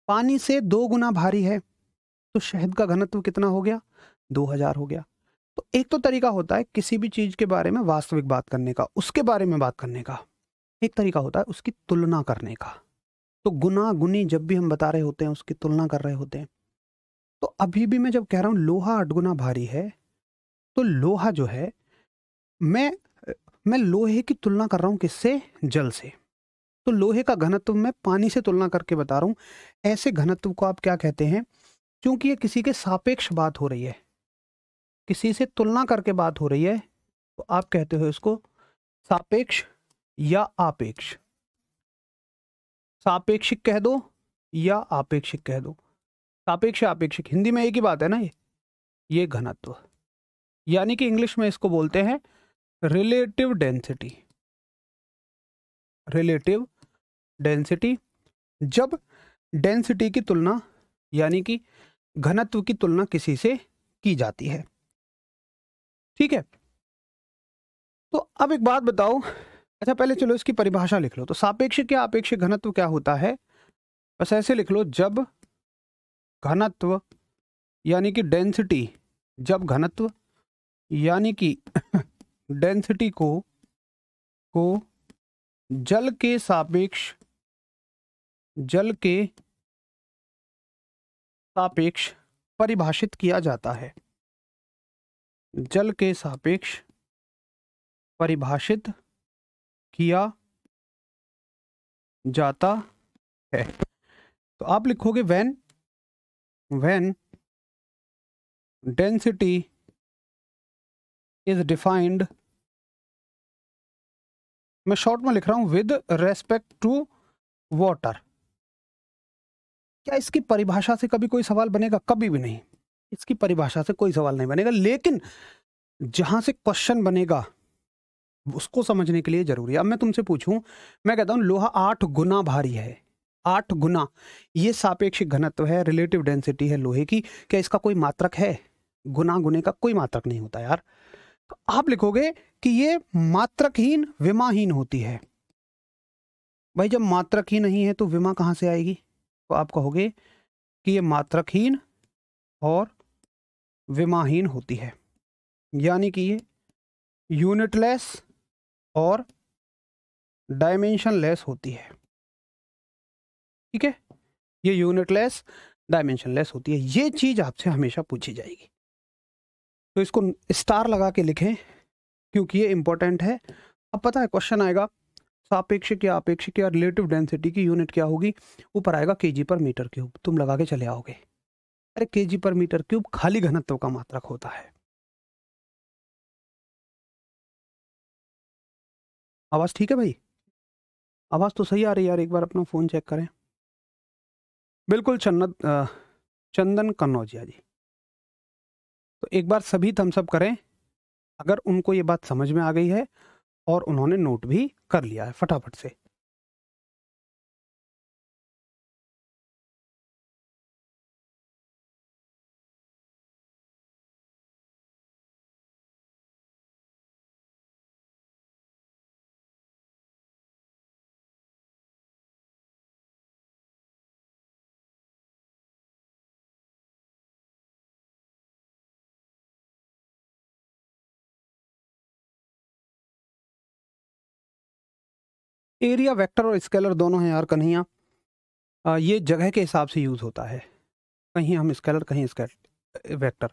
पानी से 2 गुना भारी है, तो शहद का घनत्व कितना हो गया, 2000 हो गया। तो एक तो तरीका होता है किसी भी चीज के बारे में वास्तविक बात करने का, उसके बारे में बात करने का। एक तरीका होता है उसकी तुलना करने का। तो गुना गुनी जब भी हम बता रहे होते हैं, उसकी तुलना कर रहे होते हैं। तो अभी भी मैं जब कह रहा हूं लोहा 8 गुना भारी है, तो लोहा जो है, मैं मैं लोहे की तुलना कर रहा हूं किससे, जल से। तो लोहे का घनत्व मैं पानी से तुलना करके बता रहा हूं। ऐसे घनत्व को आप क्या कहते हैं, क्योंकि ये किसी के सापेक्ष बात हो रही है, किसी से तुलना करके बात हो रही है, तो आप कहते हो इसको सापेक्ष या आपेक्ष। सापेक्षिक कह दो या आपेक्षिक कह दो, सापेक्ष आपेक्षिक हिंदी में एक ही बात है ना ये। ये घनत्व, यानी कि इंग्लिश में इसको बोलते हैं रिलेटिव डेंसिटी। रिलेटिव डेंसिटी, जब डेंसिटी की तुलना यानी कि घनत्व की तुलना किसी से की जाती है। ठीक है, तो अब एक बात बताओ, अच्छा पहले चलो इसकी परिभाषा लिख लो। तो सापेक्षिक या आपेक्षिक घनत्व क्या होता है? बस ऐसे लिख लो, जब घनत्व यानी कि डेंसिटी, जब घनत्व यानी कि डेंसिटी को जल के सापेक्ष परिभाषित किया जाता है। जल के सापेक्ष परिभाषित किया जाता है। तो आप लिखोगे व्हेन डेंसिटी इज डिफाइंड, मैं शॉर्ट में लिख रहा हूं, विद रेस्पेक्ट टू वाटर। क्या इसकी परिभाषा से कभी कोई सवाल बनेगा? कभी भी नहीं, इसकी परिभाषा से कोई सवाल नहीं बनेगा, लेकिन जहां से क्वेश्चन बनेगा उसको समझने के लिए जरूरी है। अब मैं तुमसे पूछूं, मैं कहता हूं लोहा 8 गुना भारी है, 8 गुना, ये सापेक्षिक घनत्व है, रिलेटिव डेंसिटी है लोहे की, क्या इसका कोई मात्रक है? गुना गुने का कोई मात्रक नहीं होता यार। तो आप लिखोगे कि ये मात्रकहीन विमाहीन होती है। भाई जब मात्रक ही नहीं है तो विमा कहां से आएगी? तो आप कहोगे कि ये मात्रकहीन और विमाहीन होती है, यानी कि ये यूनिटलेस और डायमेंशनलेस होती है। ठीक है, ये यूनिटलेस डायमेंशनलेस होती है। ये चीज आपसे हमेशा पूछी जाएगी, तो इसको स्टार लगा के लिखें क्योंकि ये इंपॉर्टेंट है। अब पता है क्वेश्चन आएगा सापेक्षिक या अपेक्षिक या रिलेटिव डेंसिटी की यूनिट क्या होगी, ऊपर आएगा केजी पर मीटर क्यूब, तुम लगा के चले आओगे। अरे केजी पर मीटर क्यूब खाली घनत्व का मात्रक होता है। आवाज ठीक है भाई? आवाज तो सही आ रही है यार, एक बार अपना फोन चेक करें। बिल्कुल चंदन कन्नौजिया जी। तो एक बार सभी थम्स अप करें अगर उनको ये बात समझ में आ गई है और उन्होंने नोट भी कर लिया है फटाफट से। एरिया वेक्टर और स्केलर दोनों हैं यार कन्हैया, ये जगह के हिसाब से यूज होता है, कहीं हम स्केलर कहीं वेक्टर।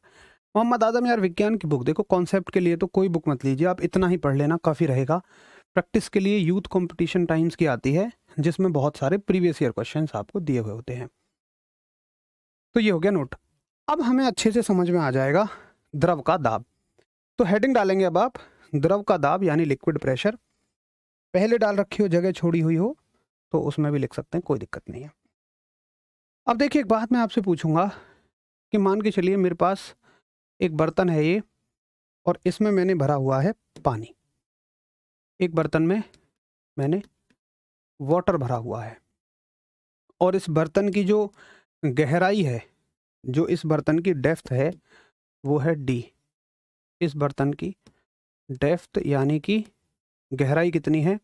मोहम्मद आजम यार विज्ञान की बुक देखो, कॉन्सेप्ट के लिए तो कोई बुक मत लीजिए, आप इतना ही पढ़ लेना काफ़ी रहेगा। प्रैक्टिस के लिए यूथ कंपटीशन टाइम्स की आती है जिसमें बहुत सारे प्रीवियस ईयर क्वेश्चंस आपको दिए हुए होते हैं। तो ये हो गया नोट। अब हमें अच्छे से समझ में आ जाएगा द्रव का दाब। तो हेडिंग डालेंगे अब आप, द्रव का दाब यानी लिक्विड प्रेशर। पहले डाल रखी हो, जगह छोड़ी हुई हो तो उसमें भी लिख सकते हैं, कोई दिक्कत नहीं है। अब देखिए एक बात मैं आपसे पूछूंगा कि मान के चलिए मेरे पास एक बर्तन है ये, और इसमें मैंने भरा हुआ है पानी। एक बर्तन में मैंने वाटर भरा हुआ है, और इस बर्तन की जो गहराई है, जो इस बर्तन की डेप्थ है वो है डी। इस बर्तन की डेप्थ यानी कि गहराई कितनी है,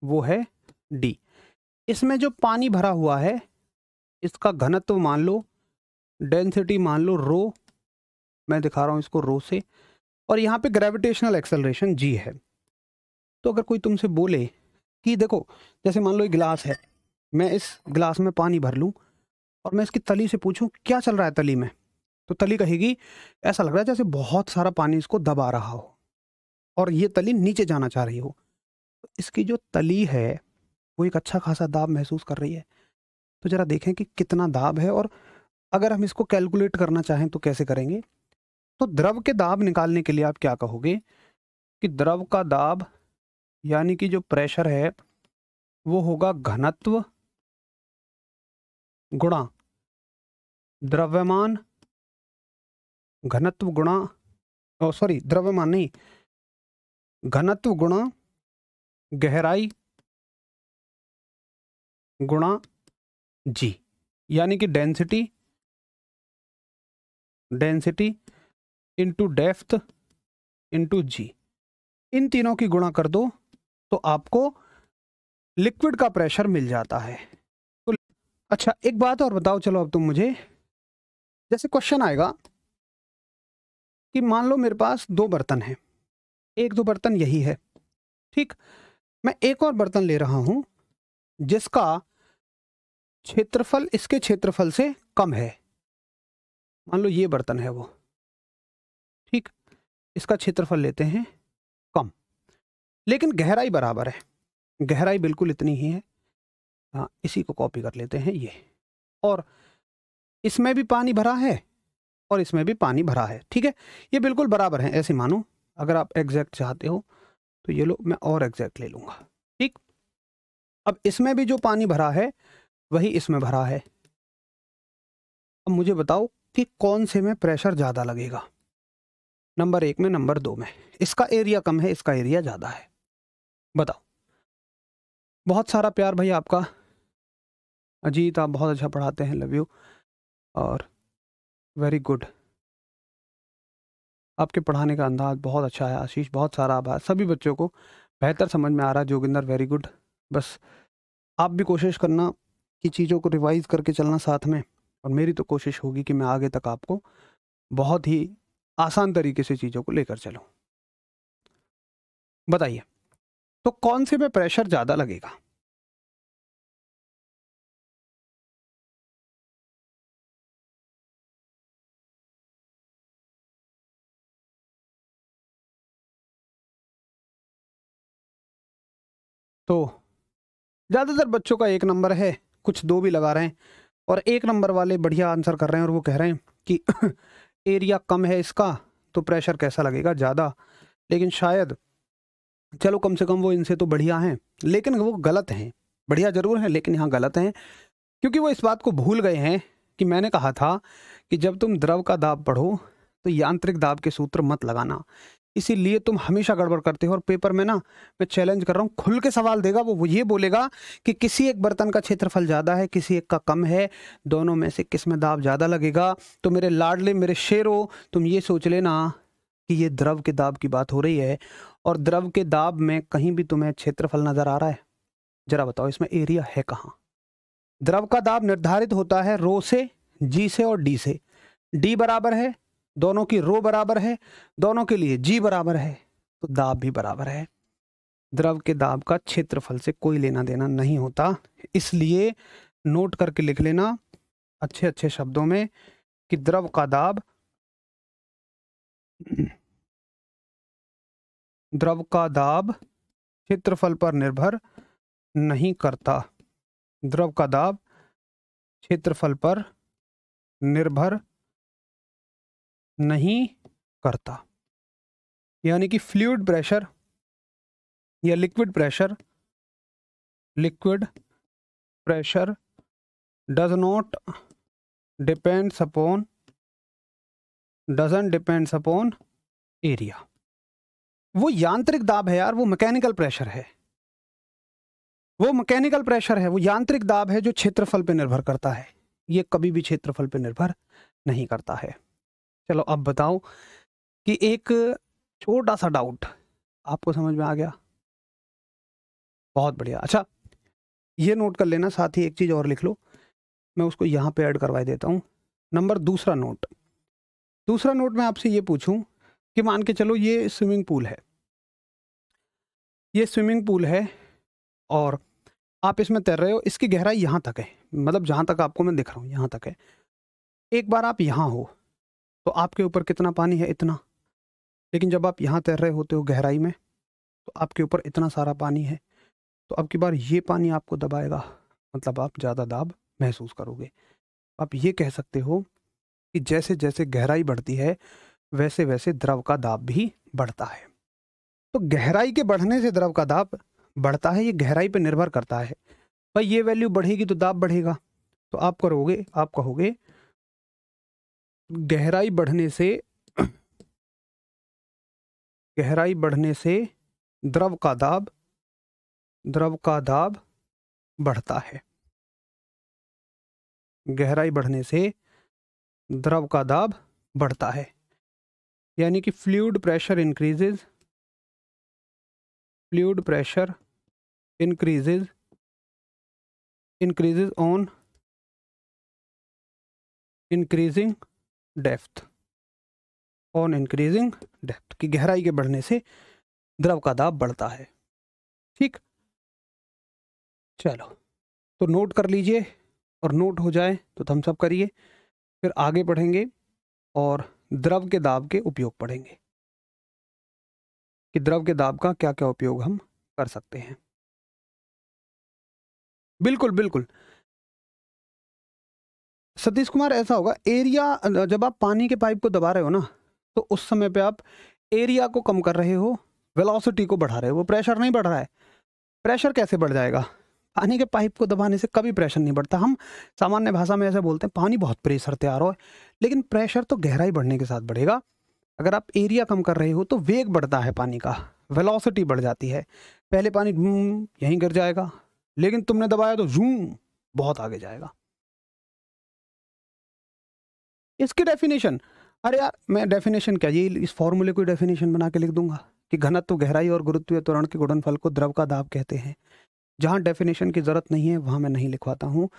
वो है डी। इसमें जो पानी भरा हुआ है इसका घनत्व मान लो, डेंसिटी मान लो रो, मैं दिखा रहा हूं इसको रो से, और यहाँ पे ग्रेविटेशनल एक्सेलरेशन जी है। तो अगर कोई तुमसे बोले कि देखो जैसे मान लो एक गिलास है, मैं इस गिलास में पानी भर लूं और मैं इसकी तली से पूछूं क्या चल रहा है तली में, तो तली कहेगी ऐसा लग रहा है जैसे बहुत सारा पानी इसको दबा रहा हो और ये तली नीचे जाना चाह रही हो। तो इसकी जो तली है वो एक अच्छा खासा दाब महसूस कर रही है। तो जरा देखें कि कितना दाब है, और अगर हम इसको कैलकुलेट करना चाहें तो कैसे करेंगे। तो द्रव के दाब निकालने के लिए आप क्या कहोगे कि द्रव का दाब यानी कि जो प्रेशर है वो होगा घनत्व गुणा द्रव्यमान घनत्व गुणा, सॉरी द्रव्यमान नहीं, घनत्व गुणा गहराई गुणा जी, यानी कि डेंसिटी इंटू डेप्थ इंटू जी, इन तीनों की गुणा कर दो तो आपको लिक्विड का प्रेशर मिल जाता है। तो अच्छा एक बात और बताओ, चलो अब तुम मुझे, जैसे क्वेश्चन आएगा कि मान लो मेरे पास दो बर्तन हैं, एक दो बर्तन यही है, ठीक, मैं एक और बर्तन ले रहा हूं जिसका क्षेत्रफल इसके क्षेत्रफल से कम है, मान लो ये बर्तन है वो, ठीक, इसका क्षेत्रफल लेते हैं कम, लेकिन गहराई बराबर है, गहराई बिल्कुल इतनी ही है, हाँ इसी को कॉपी कर लेते हैं ये, और इसमें भी पानी भरा है और इसमें भी पानी भरा है, ठीक है, ये बिल्कुल बराबर है ऐसे मानो। अगर आप एग्जैक्ट चाहते हो तो ये लो, मैं और एग्जैक्ट ले लूंगा, ठीक। अब इसमें भी जो पानी भरा है वही इसमें भरा है। अब मुझे बताओ कि कौन से में प्रेशर ज़्यादा लगेगा, नंबर 1 में, नंबर 2 में। इसका एरिया कम है, इसका एरिया ज़्यादा है, बताओ। बहुत सारा प्यार भाई आपका, अजीत आप बहुत अच्छा पढ़ाते हैं, लव यू, और वेरी गुड, आपके पढ़ाने का अंदाज बहुत अच्छा है। आशीष बहुत सारा आभार, सभी बच्चों को बेहतर समझ में आ रहा है। जोगिंदर वेरी गुड, बस आप भी कोशिश करना कि चीज़ों को रिवाइज करके चलना साथ में, और मेरी तो कोशिश होगी कि मैं आगे तक आपको बहुत ही आसान तरीके से चीज़ों को लेकर चलूं। बताइए तो कौन से में प्रेशर ज़्यादा लगेगा? तो ज़्यादातर बच्चों का 1 नंबर है, कुछ 2 भी लगा रहे हैं, और 1 नंबर वाले बढ़िया आंसर कर रहे हैं और वो कह रहे हैं कि एरिया कम है इसका तो प्रेशर कैसा लगेगा, ज़्यादा। लेकिन शायद, चलो कम से कम वो इनसे तो बढ़िया हैं, लेकिन वो गलत हैं। बढ़िया ज़रूर है लेकिन यहाँ गलत हैं, क्योंकि वो इस बात को भूल गए हैं कि मैंने कहा था कि जब तुम द्रव का दाब पढ़ो तो यांत्रिक दाब के सूत्र मत लगाना। इसीलिए तुम हमेशा गड़बड़ करते हो, और पेपर में ना मैं चैलेंज कर रहा हूँ, खुल के सवाल देगा वो ये बोलेगा कि किसी एक बर्तन का क्षेत्रफल ज़्यादा है, किसी एक का कम है, दोनों में से किस में दाब ज़्यादा लगेगा। तो मेरे लाडले, मेरे शेरों, तुम ये सोच लेना कि ये द्रव के दाब की बात हो रही है, और द्रव के दाब में कहीं भी तुम्हें क्षेत्रफल नज़र आ रहा है? जरा बताओ इसमें एरिया है कहाँ? द्रव का दाब निर्धारित होता है रो से, जी से और डी से। डी बराबर है, दोनों की रो बराबर है, दोनों के लिए जी बराबर है, तो दाब भी बराबर है। द्रव के दाब का क्षेत्रफल से कोई लेना देना नहीं होता, इसलिए नोट करके लिख लेना अच्छे अच्छे शब्दों में कि द्रव का दाब क्षेत्रफल पर निर्भर नहीं करता। द्रव का दाब क्षेत्रफल पर निर्भर नहीं करता, यानी कि फ्लूइड प्रेशर या liquid pressure does not depends upon area. वो यांत्रिक दाब है यार, वो मैकेनिकल प्रेशर है, वो यांत्रिक दाब है जो क्षेत्रफल पे निर्भर करता है, ये कभी भी क्षेत्रफल पे निर्भर नहीं करता है। चलो अब बताओ कि एक छोटा सा डाउट आपको समझ में आ गया? बहुत बढ़िया। अच्छा ये नोट कर लेना, साथ ही एक चीज़ और लिख लो, मैं उसको यहाँ पे ऐड करवा देता हूँ। दूसरा नोट मैं आपसे ये पूछूं कि मान के चलो ये स्विमिंग पूल है और आप इसमें तैर रहे हो, इसकी गहराई यहाँ तक है, मतलब जहाँ तक आपको मैं दिख रहा हूँ यहाँ तक है। एक बार आप यहाँ हो तो आपके ऊपर कितना पानी है? इतना। लेकिन जब आप यहाँ तैर रहे होते हो गहराई में तो आपके ऊपर इतना सारा पानी है, तो अब की बार ये पानी आपको दबाएगा, मतलब आप ज़्यादा दाब महसूस करोगे। आप ये कह सकते हो कि जैसे जैसे गहराई बढ़ती है वैसे वैसे द्रव का दाब भी बढ़ता है। तो गहराई के बढ़ने से द्रव का दाब बढ़ता है, ये गहराई पर निर्भर करता है। भाई ये वैल्यू बढ़ेगी तो दाब बढ़ेगा, तो आप कहोगे गहराई बढ़ने से गहराई बढ़ने से द्रव का दाब बढ़ता है। गहराई बढ़ने से द्रव का दाब बढ़ता है, यानी कि fluid pressure increases on increasing depth की गहराई के बढ़ने से द्रव का दाब बढ़ता है। ठीक, चलो तो नोट कर लीजिए, और नोट हो जाए तो थम्स अप करिए। फिर आगे पढ़ेंगे और द्रव के दाब के उपयोग पढ़ेंगे कि द्रव के दाब का क्या क्या उपयोग हम कर सकते हैं। बिल्कुल बिल्कुल सतीश कुमार, ऐसा होगा एरिया, जब आप पानी के पाइप को दबा रहे हो ना, तो उस समय पे आप एरिया को कम कर रहे हो, वेलोसिटी को बढ़ा रहे हो, वो प्रेशर नहीं बढ़ रहा है। प्रेशर कैसे बढ़ जाएगा? पानी के पाइप को दबाने से कभी प्रेशर नहीं बढ़ता। हम सामान्य भाषा में ऐसे बोलते हैं पानी बहुत प्रेशर तैयार हो, लेकिन प्रेशर तो गहराई बढ़ने के साथ बढ़ेगा। अगर आप एरिया कम कर रहे हो तो वेग बढ़ता है पानी का, वेलोसिटी बढ़ जाती है। पहले पानी यहीं गिर जाएगा, लेकिन तुमने दबाया तो जूम बहुत आगे जाएगा। इसकी डेफिनेशन, अरे यार मैं डेफिनेशन क्या, ये इस फॉर्मूले को डेफिनेशन बना के लिख दूंगा कि घनत्व, गहराई और गुरुत्वीय त्वरण के गुणनफल को द्रव का दाब कहते हैं। जहाँ डेफिनेशन की ज़रूरत नहीं है वहाँ मैं नहीं लिखवाता हूँ।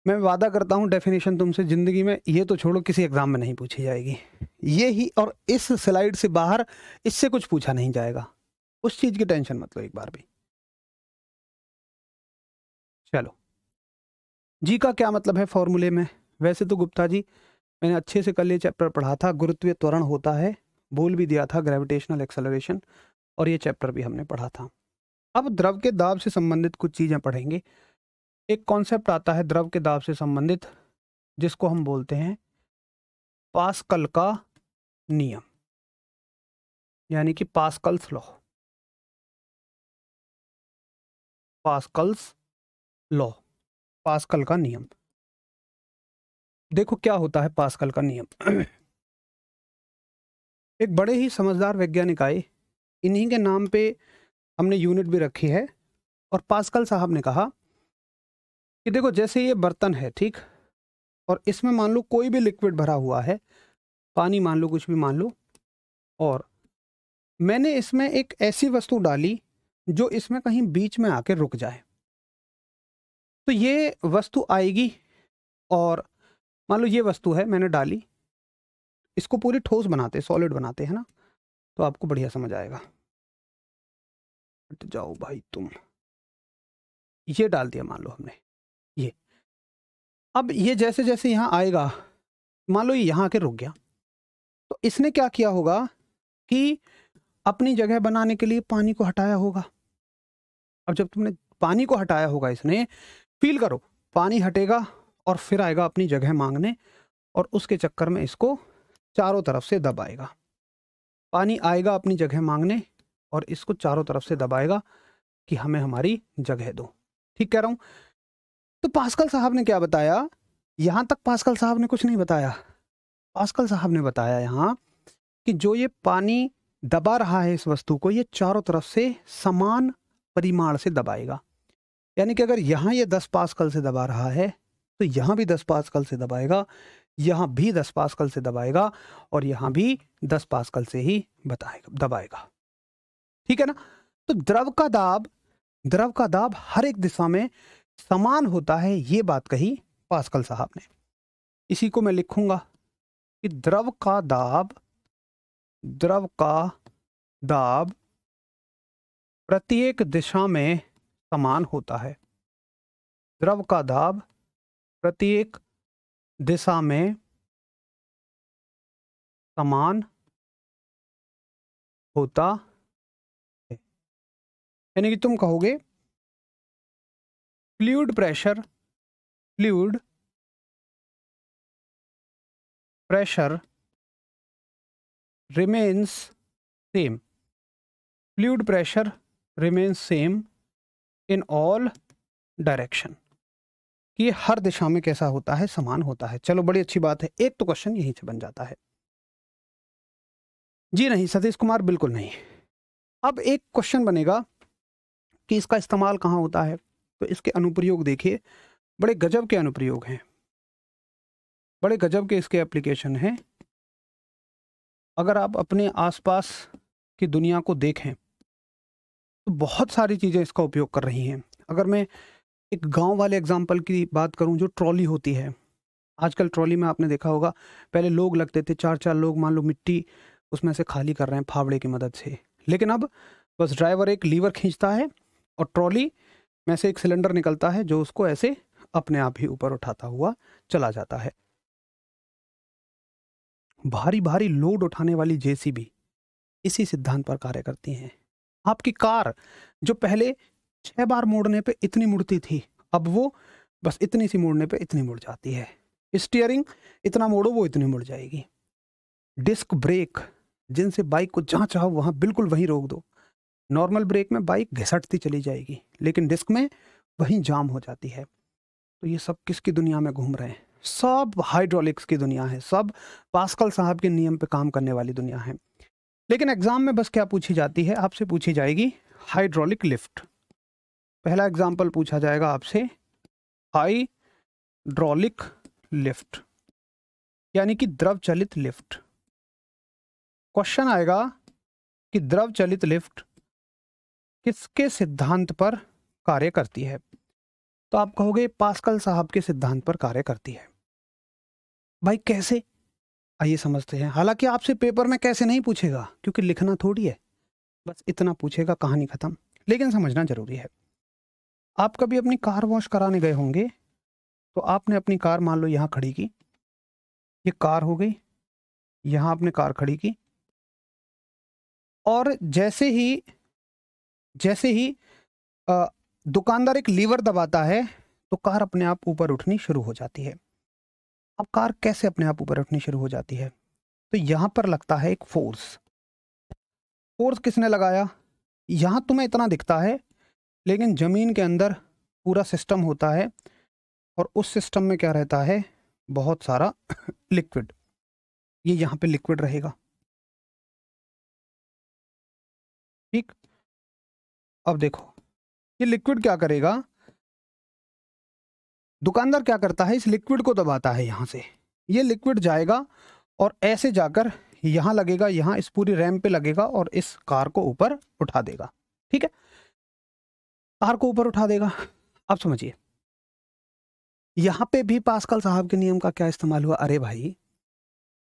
मैं वादा करता हूँ डेफिनेशन तुमसे ज़िंदगी में, ये तो छोड़ो, किसी एग्ज़ाम में नहीं पूछी जाएगी। ये ही, और इस स्लाइड से बाहर इससे कुछ पूछा नहीं जाएगा। उस चीज़ की टेंशन मत लो एक बार भी। चलो, जी का क्या मतलब है फॉर्मूले में? वैसे तो गुप्ता जी मैंने अच्छे से कल ये चैप्टर पढ़ा था, गुरुत्वीय त्वरण होता है, बोल भी दिया था ग्रेविटेशनल एक्सेलरेशन, और ये चैप्टर भी हमने पढ़ा था। अब द्रव के दाब से संबंधित कुछ चीज़ें पढ़ेंगे। एक कॉन्सेप्ट आता है द्रव के दाब से संबंधित, जिसको हम बोलते हैं पास्कल का नियम, यानी कि पास्कल्स लॉ। पास्कल का नियम। देखो क्या होता है पास्कल का नियम। एक बड़े ही समझदार वैज्ञानिक आए, इन्हीं के नाम पे हमने यूनिट भी रखी है, और पास्कल साहब ने कहा कि देखो जैसे ये बर्तन है, ठीक, और इसमें मान लो कोई भी लिक्विड भरा हुआ है, पानी मान लो, कुछ भी मान लो, और मैंने इसमें एक ऐसी वस्तु डाली जो इसमें कहीं बीच में आके रुक जाए, तो ये वस्तु आएगी, और मान लो ये वस्तु है मैंने डाली, इसको पूरी ठोस बनाते, सॉलिड बनाते हैं ना, तो आपको बढ़िया समझ आएगा। हट जाओ भाई तुम, ये डाल दिया मान लो हमने, ये अब ये जैसे जैसे यहाँ आएगा, मान लो ये यहाँ आके रुक गया, तो इसने क्या किया होगा कि अपनी जगह बनाने के लिए पानी को हटाया होगा। अब जब तुमने पानी को हटाया होगा, इसने, फील करो, पानी हटेगा और फिर आएगा अपनी जगह मांगने, और उसके चक्कर में इसको चारों तरफ से दबाएगा। पानी आएगा अपनी जगह मांगने और इसको चारों तरफ से दबाएगा कि हमें हमारी जगह दो। ठीक कह रहा हूं? तो पास्कल साहब ने क्या बताया? यहां तक पास्कल साहब ने कुछ नहीं बताया। पास्कल साहब ने बताया यहां कि जो ये पानी दबा रहा है इस वस्तु को, ये चारों तरफ से समान परिमाण से दबाएगा। यानी कि अगर यहां ये 10 पास्कल से दबा रहा है, तो यहां भी 10 पास्कल से दबाएगा, यहां भी 10 पास्कल से दबाएगा, और यहां भी 10 पास्कल से ही दबाएगा। ठीक है ना? तो द्रव का दाब हर एक दिशा में समान होता है, ये बात कही पास्कल साहब ने। इसी को मैं लिखूंगा कि द्रव का दाब प्रत्येक दिशा में समान होता है। द्रव का दाब प्रत्येक दिशा में समान होता है। यानी कि तुम कहोगे fluid pressure remains same. Fluid pressure remains same in all direction. कि हर दिशा में कैसा होता है? समान होता है। चलो बड़ी अच्छी बात है, एक तो क्वेश्चन यहीं से बन जाता है। जी नहीं सतीश कुमार, बिल्कुल नहीं। अब एक क्वेश्चन बनेगा कि इसका इस्तेमाल कहाँ होता है, तो इसके अनुप्रयोग देखिए, बड़े गजब के अनुप्रयोग हैं, बड़े गजब के इसके एप्लीकेशन हैं। अगर आप अपने आसपास की दुनिया को देखें तो बहुत सारी चीज़ें इसका उपयोग कर रही हैं। अगर मैं एक गांव वाले एग्जाम्पल की बात करूं, जो ट्रॉली होती है, आजकल ट्रॉली में आपने देखा होगा, पहले लोग लगते थे, 4-4 लोग, मान लो मिट्टी उसमें से खाली कर रहे हैं फावड़े की मदद से, लेकिन अब बस ड्राइवर एक लीवर खींचता है और ट्रॉली में से एक सिलेंडर निकलता है जो उसको ऐसे अपने आप ही ऊपर उठाता हुआ चला जाता है। भारी भारी लोड उठाने वाली जेसीबी इसी सिद्धांत पर कार्य करती हैं। आपकी कार जो पहले 6 बार मोड़ने पे इतनी मुड़ती थी, अब वो बस इतनी सी मोड़ने पे इतनी मुड़ जाती है। स्टीयरिंग इतना मोड़ो वो इतनी मुड़ जाएगी। डिस्क ब्रेक, जिनसे बाइक को जहां चाहो वहां बिल्कुल वहीं रोक दो। नॉर्मल ब्रेक में बाइक घिसटती चली जाएगी, लेकिन डिस्क में वहीं जाम हो जाती है। तो ये सब किसकी दुनिया में घूम रहे हैं? सब हाइड्रोलिक्स की दुनिया है, सब पास्कल साहब के नियम पे काम करने वाली दुनिया है। लेकिन एग्जाम में बस क्या पूछी जाती है? आपसे पूछी जाएगी हाइड्रोलिक लिफ्ट। पहला एग्जाम्पल पूछा जाएगा आपसे हाइड्रोलिक लिफ्ट, यानी कि द्रव चलित लिफ्ट। क्वेश्चन आएगा कि द्रव चलित लिफ्ट किसके सिद्धांत पर कार्य करती है? तो आप कहोगे पास्कल साहब के सिद्धांत पर कार्य करती है। भाई कैसे? आइए समझते हैं। हालांकि आपसे पेपर में कैसे नहीं पूछेगा, क्योंकि लिखना थोड़ी है, बस इतना पूछेगा, कहानी खत्म। लेकिन समझना जरूरी है। आप कभी अपनी कार वॉश कराने गए होंगे, तो आपने अपनी कार मान लो यहाँ खड़ी की, ये कार हो गई, यहाँ आपने कार खड़ी की, और जैसे ही दुकानदार एक लीवर दबाता है तो कार अपने आप ऊपर उठनी शुरू हो जाती है। अब कार कैसे अपने आप ऊपर उठनी शुरू हो जाती है? तो यहां पर लगता है एक फोर्स। फोर्स किसने लगाया? यहां तुम्हें इतना दिखता है, लेकिन जमीन के अंदर पूरा सिस्टम होता है, और उस सिस्टम में क्या रहता है? बहुत सारा लिक्विड। ये यहां पे लिक्विड रहेगा, ठीक। अब देखो, ये लिक्विड क्या करेगा? दुकानदार क्या करता है? इस लिक्विड को दबाता है यहां से, ये लिक्विड जाएगा और ऐसे जाकर यहां लगेगा, यहां इस पूरी रैंप पे लगेगा और इस कार को ऊपर उठा देगा, ठीक है। कार को ऊपर उठा देगा। अब समझिए, यहां पे भी पास्कल साहब के नियम का क्या इस्तेमाल हुआ? अरे भाई,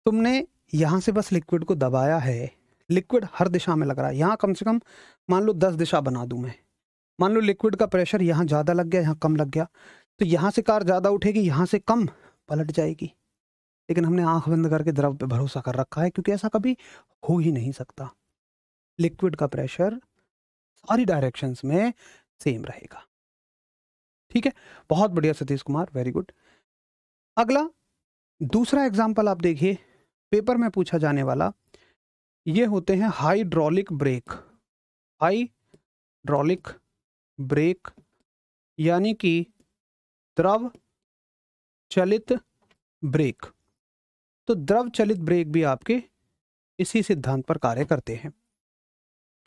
तुमने यहां से बस लिक्विड को दबाया है, लिक्विड हर दिशा में लग रहा है। यहां कम से कम मान लो 10 दिशा बना दूं मैं। मान लो लिक्विड का प्रेशर यहां ज्यादा लग गया, यहां कम लग गया, तो यहां से कार ज्यादा उठेगी, यहां से कम पलट जाएगी। लेकिन हमने आंख बंद करके द्रव पे भरोसा कर रखा है, क्योंकि ऐसा कभी हो ही नहीं सकता। लिक्विड का प्रेशर सारी डायरेक्शंस में सेम रहेगा, ठीक है। बहुत बढ़िया सतीश कुमार, वेरी गुड। अगला दूसरा एग्जांपल आप देखिए, पेपर में पूछा जाने वाला, ये होते हैं हाइड्रोलिक ब्रेक। हाइड्रोलिक ब्रेक यानी कि द्रव चलित ब्रेक। तो द्रव चलित ब्रेक भी आपके इसी सिद्धांत पर कार्य करते हैं।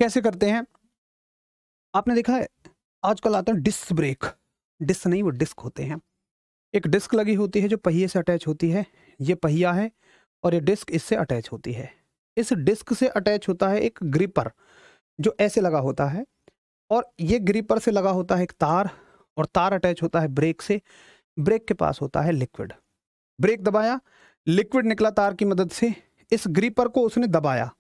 कैसे करते हैं? आपने देखा है आजकल आता है डिस्क ब्रेक। डिस्क नहीं, वो डिस्क होते हैं। एक डिस्क लगी होती है जो पहिए से अटैच होती है, ये पहिया है और ये डिस्क इससे अटैच होती है। इस डिस्क से अटैच होता है एक ग्रिपर जो ऐसे लगा होता है, और ये ग्रिपर से लगा होता है एक तार, और तार अटैच होता है ब्रेक से। ब्रेक के पास होता है लिक्विड। ब्रेक दबाया, लिक्विड निकला तार की मदद से, इस ग्रिपर को उसने दबाया।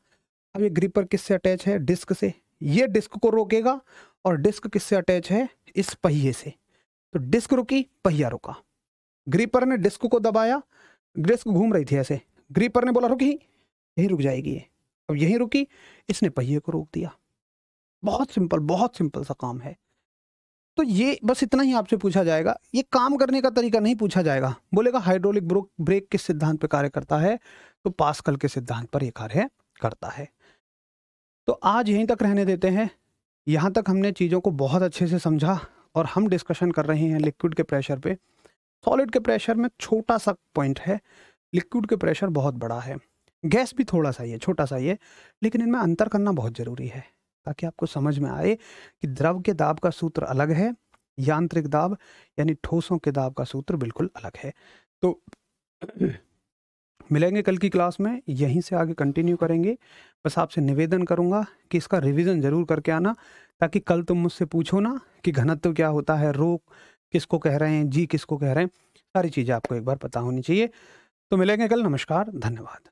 अब ये ग्रिपर किससे अटैच है? डिस्क से। ये डिस्क को रोकेगा, और डिस्क किससे अटैच है? इस पहिए से। तो डिस्क रुकी, पहिया रुका। ग्रिपर ने डिस्क को दबाया, डिस्क घूम रही थी ऐसे, ग्रिपर ने बोला रुकी, यहीं रुक जाएगी ये। अब यहीं रुकी, इसने पहिए को रोक दिया। बहुत सिंपल सा काम है। तो ये बस इतना ही आपसे पूछा जाएगा। ये काम करने का तरीका नहीं पूछा जाएगा। बोलेगा हाइड्रोलिक ब्रेक किस सिद्धांत पर कार्य करता है? तो पास्कल के सिद्धांत पर यह कार्य करता है। तो आज यहीं तक रहने देते हैं। यहां तक हमने चीज़ों को बहुत अच्छे से समझा, और हम डिस्कशन कर रहे हैं लिक्विड के प्रेशर पे। सॉलिड के प्रेशर में छोटा सा पॉइंट है, लिक्विड के प्रेशर बहुत बड़ा है। गैस भी थोड़ा-सा ही है, छोटा-सा ही है, लेकिन इनमें अंतर करना बहुत ज़रूरी है, ताकि आपको समझ में आए कि द्रव के दाब का सूत्र अलग है, यांत्रिक दाब यानी ठोसों के दाब का सूत्र बिल्कुल अलग है। तो मिलेंगे कल की क्लास में, यहीं से आगे कंटिन्यू करेंगे। बस आपसे निवेदन करूँगा कि इसका रिवीजन ज़रूर करके आना, ताकि कल तुम मुझसे पूछो ना कि घनत्व क्या होता है, रो किसको कह रहे हैं, जी किसको कह रहे हैं, सारी चीज़ें आपको एक बार पता होनी चाहिए। तो मिलेंगे कल, नमस्कार, धन्यवाद।